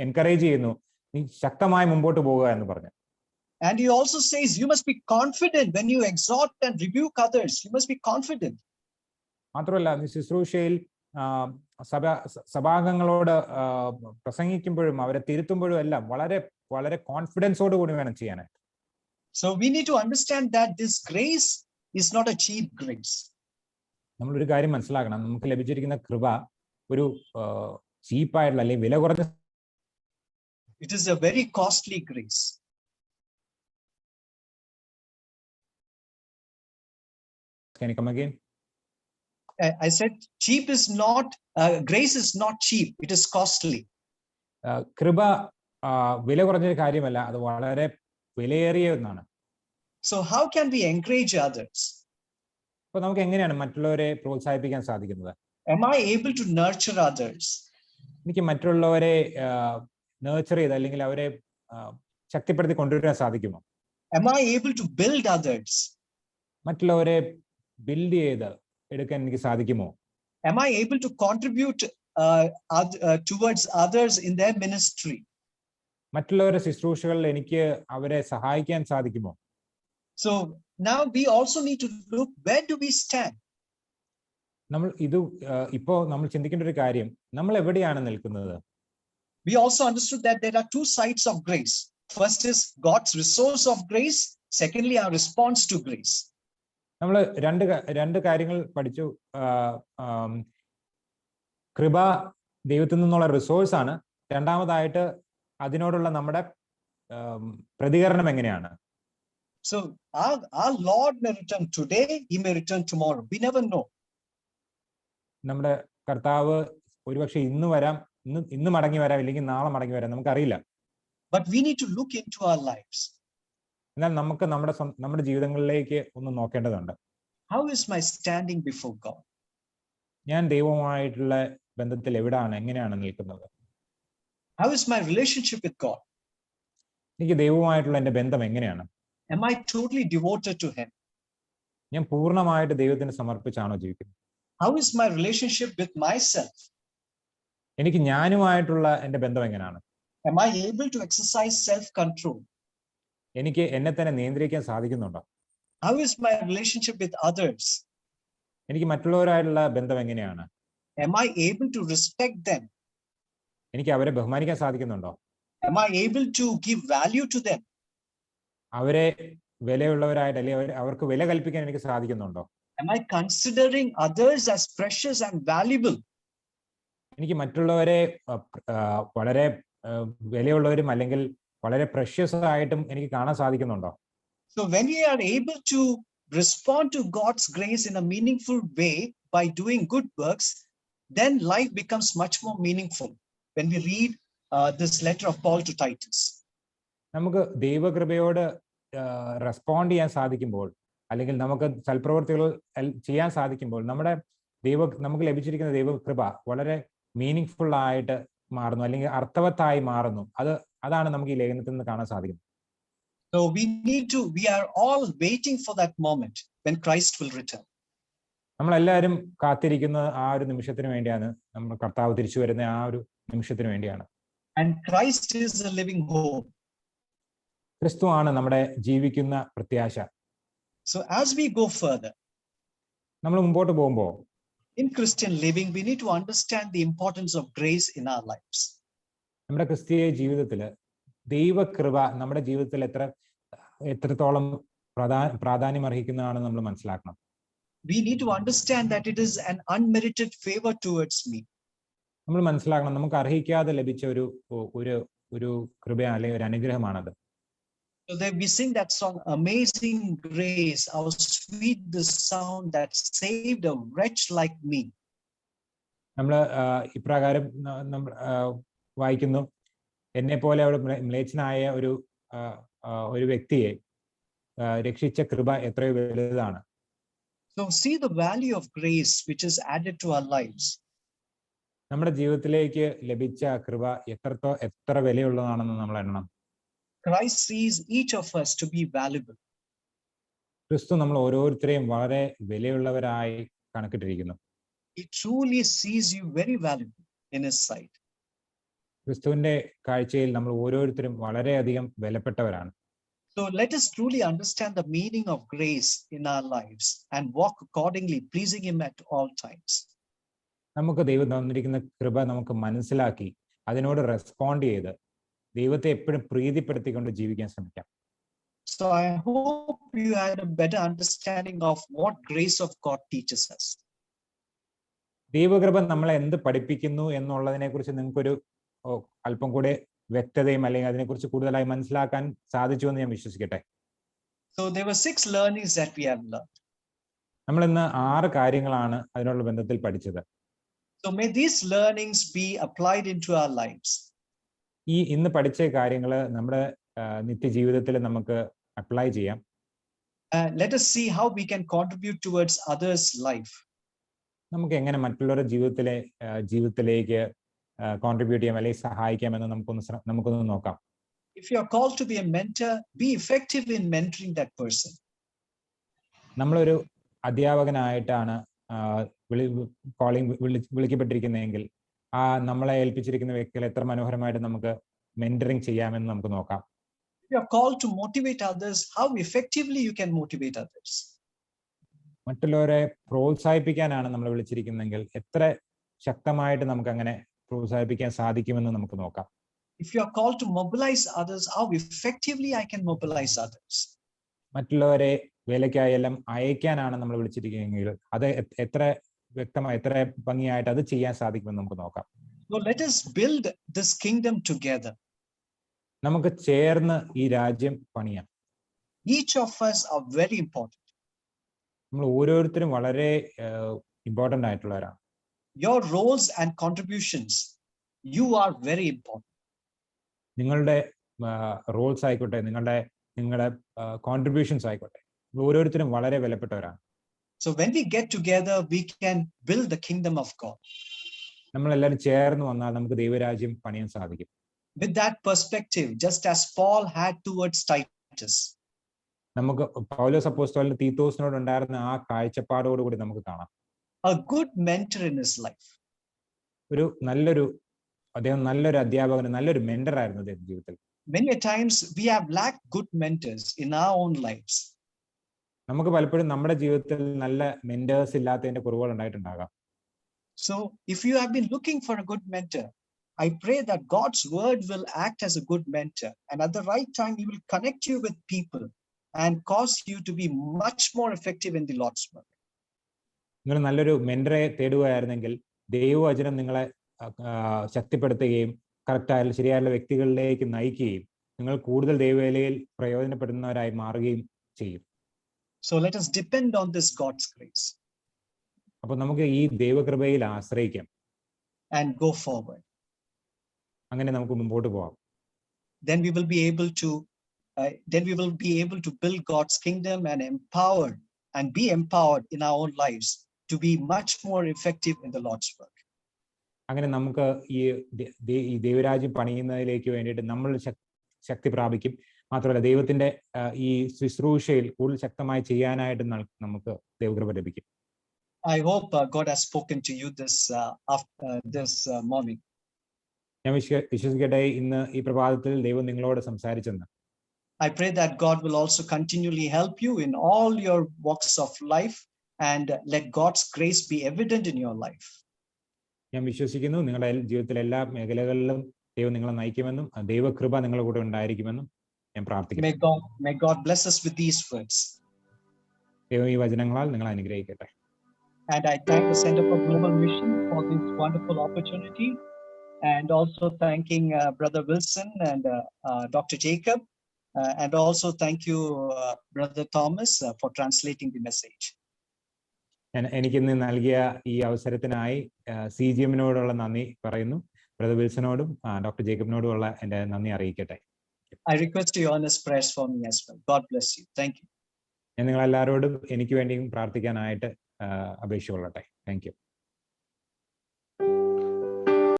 Speaker 1: എൻകറേജ് ചെയ്യുന്നു, നീ ശക്തമായി മുമ്പോട്ട് പോകുക എന്ന് പറഞ്ഞു.
Speaker 2: And he also says you must be confident when you exhort and rebuke others. You must be confident.
Speaker 1: മാത്രമല്ല ശുശ്രൂഷയിൽ സഭാംഗങ്ങളോട് പ്രസംഗിക്കുമ്പോഴും അവരെ തിരുത്തുമ്പോഴും എല്ലാം വളരെ വളരെ കോൺഫിഡൻസോട് കൂടി വേണം ചെയ്യാനായിട്ട്.
Speaker 2: So we need to understand that this grace is not a cheap grace.
Speaker 1: നമ്മൾ ഒരു കാര്യം മനസ്സിലാക്കണം, നമുക്ക് ലഭിച്ചിരിക്കുന്ന കൃപ ഒരു ചീപ്പായിട്ടുള്ള അല്ലെങ്കിൽ വില കുറഞ്ഞ,
Speaker 2: it is a very costly grace.
Speaker 1: Can you come again?
Speaker 2: I said cheap is not, grace is not cheap, it is costly.
Speaker 1: കൃപ വില കുറഞ്ഞൊരു കാര്യമല്ല, അത് വളരെ വിലയേറിയ ഒന്നാണ്.
Speaker 2: So how can we encourage others?
Speaker 1: അപ്പോൾ നമുക്ക് എങ്ങനെയാണ് മറ്റുള്ളവരെ പ്രോത്സാഹിപ്പിക്കാൻ സാധിക്കുന്നത്?
Speaker 2: Am I able to nurture others?
Speaker 1: എനിക്ക് മറ്റുള്ളവരെ നർച്ചർ ചെയ്ത് അല്ലെങ്കിൽ അവരെ ശക്തിപ്പെടുത്തി കൊണ്ടുവരാൻ സാധിക്കുമോ?
Speaker 2: Am I able to build others?
Speaker 1: മറ്റുള്ളവരെ ബിൽഡ് ചെയ്ത് എടുക്കാൻ എനിക്ക് സാധിക്കുമോ?
Speaker 2: Am I able to contribute towards others in their ministry?
Speaker 1: മറ്റുള്ളവരുടെ ശുശ്രൂഷകളിൽ എനിക്ക് അവരെ സഹായിക്കാൻ സാധിക്കുമോ?
Speaker 2: So now we also need to look, where do we stand?
Speaker 1: നമ്മൾ ഇപ്പോ നമ്മൾ ചിന്തിക്കേണ്ട ഒരു കാര്യം, നമ്മൾ എവിടെയാണ് നിൽക്കുന്നത്?
Speaker 2: We also understood that there are two sides of grace. First is God's resource of grace. Secondly, our response to grace.
Speaker 1: നമ്മൾ രണ്ട് കാര്യങ്ങൾ പഠിച്ചു. കൃപ ദൈവത്തിൽ നിന്നുള്ള റിസോഴ്സ് ആണ്. രണ്ടാമതായിട്ട് അതിനോടുള്ള നമ്മുടെ പ്രതികരണം എങ്ങനെയാണ്?
Speaker 2: So our Lord may return today, he may return tomorrow. We never know.
Speaker 1: നമ്മുടെ കർത്താവ് ഒരുപക്ഷെ ഇന്ന് വരാം, ഇന്ന് മടങ്ങി വരാം, ഇല്ലെങ്കിൽ നാളെ മടങ്ങി വരാം, നമുക്കറിയില്ല.
Speaker 2: But we need to look into our lives.
Speaker 1: എന്നാൽ നമുക്ക് നമ്മുടെ ജീവിതങ്ങളിലേക്ക് ഒന്ന് നോക്കേണ്ടതുണ്ട്.
Speaker 2: How is my standing before God?
Speaker 1: ഞാൻ ദൈവവുമായിട്ടുള്ള ബന്ധത്തിൽ എങ്ങനെയാണ് നിൽക്കുന്നത്?
Speaker 2: How is my relationship with God?
Speaker 1: എനിക്ക് ദൈവവുമായിട്ടുള്ള എൻ്റെ ബന്ധം എങ്ങനെയാണ്?
Speaker 2: Am I totally devoted to him?
Speaker 1: ഞാൻ പൂർണ്ണമായിട്ട് ദൈവത്തിന് സമർപ്പിച്ചാണോ ജീവിക്കുന്നത്?
Speaker 2: How is my relationship with myself?
Speaker 1: എനിക്ക് ഞാനുമായിട്ടുള്ള എൻ്റെ ബന്ധം എങ്ങനെയാണ്?
Speaker 2: Am I able to exercise self-control?
Speaker 1: എനിക്ക് എന്നെ തന്നെ നിയന്ത്രിക്കാൻ സാധിക്കുന്നുണ്ടോ?
Speaker 2: How is my relationship with others?
Speaker 1: എനിക്ക് മറ്റുള്ളവരായിട്ടുള്ള ബന്ധം എങ്ങനെയാണ്?
Speaker 2: Am I able to respect them?
Speaker 1: എനിക്ക് അവരെ ബഹുമാനിക്കാൻ സാധിക്കുന്നുണ്ടോ?
Speaker 2: Am I able to give value to them?
Speaker 1: അവരെ വിലയുള്ളവരായിട്ട് അല്ലെങ്കിൽ അവർക്ക് വില കൽപ്പിക്കാൻ എനിക്ക് സാധിക്കുന്നുണ്ടോ?
Speaker 2: Am I considering others as precious and valuable?
Speaker 1: എനിക്ക് മറ്റുള്ളവരെ വളരെ വിലയുള്ളവരും അല്ലെങ്കിൽ വളരെ പ്രഷ്യസ് ആയിട്ടും എനിക്ക് കാണാൻ സാധിക്കുന്നുണ്ടോ?
Speaker 2: So when we are able to respond to God's grace in a meaningful way by doing good works, then life becomes much more meaningful. When we read this letter of Paul to Titus,
Speaker 1: നമുക്ക് ദൈവകൃപയോട് respond ചെയ്യാൻ സാധിക്കുമ്പോൾ, അല്ലെങ്കിൽ നമുക്ക് സൽപ്രവൃത്തികൾ ചെയ്യാൻ സാധിക്കുമ്പോൾ, നമുക്ക് ലഭിച്ചിരിക്കുന്ന ദൈവകൃപ വളരെ meaning full ആയിട്ട് മാറുന്നു, അല്ലെങ്കിൽ അർത്ഥവത്തായി മാറുന്നു. അതാണ് നമുക്ക് ഈ ലേഖനത്തിൽ നിന്ന് കാണാൻ സാധിക്കുന്നത്.
Speaker 2: So we are all waiting for that moment when Christ will return.
Speaker 1: നമ്മളെല്ലാവരും കാത്തിരിക്കുന്ന ആ ഒരു നിമിഷത്തിന് വേണ്ടിയാണ്, നമ്മൾ കർത്താവ് തിരിച്ചു വരുന്ന ആ ഒരു നിമിഷത്തിന് വേണ്ടിയാണ്.
Speaker 2: And Christ is the living hope.
Speaker 1: ക്രിസ്തുവാണ് നമ്മുടെ ജീവിക്കുന്ന പ്രത്യാശ.
Speaker 2: So as we go further,
Speaker 1: നമ്മൾ മുമ്പോട്ട് പോകുമ്പോൾ
Speaker 2: in Christian living, we need to understand the importance of grace in our lives.
Speaker 1: നമ്മുടെ ക്രിസ്തീയ ജീവിതത്തിൽ ദൈവകൃപ നമ്മുടെ ജീവിതത്തിൽ എത്രത്തോളം പ്രാധാന്യം അർഹിക്കുന്നതാണ് നമ്മൾ മനസ്സിലാക്കണം.
Speaker 2: We need to understand that it is an unmerited favor towards me.
Speaker 1: നമ്മൾ മനസ്സിലാക്കണം, നമുക്ക് അർഹിക്കാതെ ലഭിച്ച ഒരു കൃപ അല്ലെങ്കിൽ ഒരു അനുഗ്രഹമാണത്.
Speaker 2: So then we sing that song, Amazing Grace, how sweet the sound that saved a wretch like me.
Speaker 1: നമ്മൾ ഇപ്രകാരം നമ്മൾ വായിക്കുന്നു, എന്നെ പോലെ അവിടെ മ്ലേച്ഛനായ ഒരു വ്യക്തിയെ രക്ഷിച്ച കൃപ എത്രയോ വലുതാണ്.
Speaker 2: So see the value of grace which is added to our lives.
Speaker 1: നമ്മുടെ ജീവിതത്തിലേക്ക് ലഭിച്ച കൃപ എത്ര വിലയുള്ളതാണെന്ന് നമ്മൾ എണ്ണണം.
Speaker 2: Christ sees each of us to be valuable.
Speaker 1: ക്രിസ്തു നമ്മൾ ഓരോരുത്തരെയും വളരെ വിലയുള്ളവരായി കണക്കിട്ടിരിക്കുന്നു.
Speaker 2: He truly sees you very valuable in his sight.
Speaker 1: ക്രിസ്തുവിന്റെ കാഴ്ചയിൽ നമ്മൾ ഓരോരുത്തരും വളരെയധികം വിലപ്പെട്ടവരാണ്.
Speaker 2: So let us truly understand the meaning of grace in our lives and walk accordingly, pleasing him at all times.
Speaker 1: നമുക്ക് ദൈവം തന്നിരിക്കുന്ന കൃപ നമുക്ക് മനസ്സിലാക്കി അതിനോട് റെസ്പോണ്ട് ചെയ്ത് ദൈവത്തെ എപ്പോഴും പ്രീതിപ്പെടുത്തിക്കൊണ്ട് ജീവിക്കാൻ ശ്രമിക്കാം.
Speaker 2: So I hope you had a better understanding of what grace of God teaches us.
Speaker 1: ദൈവകൃപ നമ്മളെ എന്ത് പഠിപ്പിക്കുന്നു എന്നുള്ളതിനെ കുറിച്ച് നിങ്ങൾക്കൊരു അല്പം കൂടെ വ്യക്തതയും അല്ലെങ്കിൽ അതിനെക്കുറിച്ച് കൂടുതലായി മനസ്സിലാക്കാൻ സാധിച്ചു എന്ന് ഞാൻ വിശ്വസിക്കട്ടെ.
Speaker 2: So there were 6 learnings that we have learned.
Speaker 1: നമ്മൾ ഇന്ന് 6 കാര്യങ്ങളാണ് അതിനുള്ള ബന്ധത്തിൽ പഠിച്ചത്.
Speaker 2: So may these learnings be applied into our lives.
Speaker 1: ഈ ഇന്ന് പഠിച്ച കാര്യങ്ങൾ നമ്മുടെ നിത്യജീവിതത്തിൽ നമുക്ക് അപ്ലൈ ചെയ്യാം.
Speaker 2: Let us see how we can contribute towards others' life.
Speaker 1: നമുക്ക് എങ്ങനെ മറ്റുള്ളവരുടെ ജീവിതത്തിലേക്ക് കോൺട്രിബ്യൂട്ട് ചെയ്യാം അല്ലെങ്കിൽ സഹായിക്കാമെന്ന് നമുക്കൊന്ന് നോക്കാം.
Speaker 2: If you are called to be a mentor, be effective in mentoring that person.
Speaker 1: നമ്മളൊരു അധ്യാപകനായിട്ടാണ് വിളിക്കപ്പെട്ടിരിക്കുന്നതെങ്കിൽ നമ്മളെ ഏൽപ്പിച്ചിരിക്കുന്ന വ്യക്തികളെ എത്ര മനോഹരമായിട്ട് നമുക്ക് മെന്ററിങ് ചെയ്യാമെന്ന് നമുക്ക് നോക്കാം.
Speaker 2: If you are called to motivate others, how effectively you can motivate others.
Speaker 1: മറ്റുള്ളവരെ പ്രോത്സാഹിപ്പിക്കാനാണ് നമ്മൾ വിളിച്ചിരിക്കുന്നതെങ്കിൽ എത്ര ശക്തമായിട്ട് നമുക്ക് അങ്ങനെ പ്രോത്സാഹിപ്പിക്കാൻ സാധിക്കുമെന്ന് നമുക്ക് നോക്കാം.
Speaker 2: If you are called to mobilize others, how effectively I can mobilize others.
Speaker 1: മറ്റുള്ളവരെ വേലയ്ക്കായെല്ലാം അയക്കാനാണ് നമ്മൾ വിളിച്ചിരിക്കുന്നതെങ്കിൽ അത് എത്ര വ്യക്തമായി എത്ര ഭംഗിയായിട്ട് അത് ചെയ്യാൻ സാധിക്കുമെന്ന് നമുക്ക് നോക്കാം.
Speaker 2: So let us build this kingdom together.
Speaker 1: നമുക്ക് ചേർന്ന് ഈ രാജ്യം പണിയാം.
Speaker 2: Each of us are very important.
Speaker 1: നമ്മൾ ഓരോരുത്തരും വളരെ ഇമ്പോർട്ടന്റ് ആയിട്ടുള്ളവരാണ്.
Speaker 2: Your roles and contributions, you are very important.
Speaker 1: നിങ്ങളുടെ റോൾസ് ആയിക്കോട്ടെ, നിങ്ങളുടെ കോൺട്രിബ്യൂഷൻസ് ആയിക്കോട്ടെ, ഓരോരുത്തരും വളരെ വിലപ്പെട്ടവരാണ്.
Speaker 2: So when we get together, we can build the kingdom of God.
Speaker 1: നമ്മളെല്ലാവരും ചേർന്ന് വന്നാൽ നമുക്ക് ദൈവരാജ്യം പണിയാൻ സാധിക്കും.
Speaker 2: With that perspective, just as Paul had towards Titus,
Speaker 1: നമുക്ക് പൗലോസ് അപ്പോസ്തലൻ തീത്തോസിനോട് ഉണ്ടായിരുന്ന ആ കാഴ്ചപ്പാടോടുകൂടി നമുക്ക് കാണാം.
Speaker 2: A good mentor in his life.
Speaker 1: അദ്ദേഹം നല്ലൊരു അധ്യാപകൻ, നല്ലൊരു മെന്റർ ആയിരുന്നു അദ്ദേഹത്തിന്റെ ജീവിതത്തിൽ.
Speaker 2: Many times we have lacked good mentors in our own lives.
Speaker 1: നമുക്ക് പലപ്പോഴും നമ്മുടെ ജീവിതത്തിൽ നല്ല മെന്റേഴ്സ് ഇല്ലാത്തതിന്റെ കുറവുകൾ ഉണ്ടായിട്ടുണ്ടാകാം.
Speaker 2: So if you have been looking for a good mentor, I pray that God's word will act as a good mentor, and at the right time he will connect you with people and cause you to be much more effective in the Lord's work.
Speaker 1: നിങ്ങൾ നല്ലൊരു മെന്ററെ തേടുകയായിരുന്നെങ്കിൽ ദൈവവചനം നിങ്ങളെ ശക്തിപ്പെടുത്തുകയും കറക്റ്റായ ശരിയായ വ്യക്തികളിലേക്ക് നയിക്കുകയും നിങ്ങൾ കൂടുതൽ ദൈവവേലയിൽ പ്രയോജനപ്പെടുന്നവരായി മാറുകയും ചെയ്യും.
Speaker 2: So let us depend on this God's grace
Speaker 1: അപ്പൊ നമുക്ക് ഈ ദൈവകൃപയിൽ ആശ്രയിക്കാം.
Speaker 2: and go forward.
Speaker 1: അങ്ങനെ നമുക്ക് മുമ്പോട്ട് പോകാം.
Speaker 2: Then we will be able to build God's kingdom and be empowered in our own lives to be much more effective in the Lord's work.
Speaker 1: അങ്ങനെ നമുക്ക് ഈ ദൈവരാജ്യം പണിയുന്നതിലേക്ക് വേണ്ടിയിട്ട് നമ്മൾ ശക്തി പ്രാപിക്കും. മാത്രമല്ല ദൈവത്തിന്റെ ഈ ശുശ്രൂഷയിൽ കൂടുതൽ ശക്തമായി ചെയ്യാനായിട്ട് നമുക്ക് ദൈവകൃപ ലഭിക്കും.
Speaker 2: I hope God has spoken to you this morning.
Speaker 1: ഞാൻ വിശ്വസിക്കട്ടെ ഇന്ന് ഈ പ്രഭാതത്തിൽ ദൈവം നിങ്ങളോട് സംസാരിച്ചെന്ന്.
Speaker 2: I pray that God will also continually help you in all your walks of life and let God's grace be evident in your life.
Speaker 1: ഞാൻ വിശ്വസിക്കുന്നു നിങ്ങളുടെ ജീവിതത്തിലെ എല്ലാ മേഖലകളിലും ദൈവം നിങ്ങളെ നയിക്കുമെന്നും ദൈവകൃപ നിങ്ങളുടെ കൂടെ ഉണ്ടായിരിക്കുമെന്നും ഞാൻ പ്രാർത്ഥിക്കുന്നു.
Speaker 2: May God bless us with these words.
Speaker 1: ദൈവം ഈ വചനങ്ങളാൽ നിങ്ങളെ അനുഗ്രഹിക്കട്ടെ.
Speaker 2: And I thank the Center for Global Mission for this wonderful opportunity, and also thanking Brother Wilson and Dr. Jacob, and also thank you, Brother Thomas, for translating the message.
Speaker 1: എനിക്കിന്ന് നൽകിയ ഈ അവസരത്തിനായി CGM-നോടുള്ള നന്ദി പറയുന്നു. ബ്രദർ വിൽസനോടും ഡോക്ടർ ജേക്കബിനോടുമുള്ള എൻ്റെ നന്ദി അറിയിക്കട്ടെ.
Speaker 2: I request your earnest prayers for me as well. God bless you. Thank you.
Speaker 1: ഞാൻ നിങ്ങളെല്ലാവരോടും എനിക്ക് വേണ്ടിയും പ്രാർത്ഥിക്കാനായിട്ട് അപേക്ഷ കൊള്ളട്ടെ. Thank you.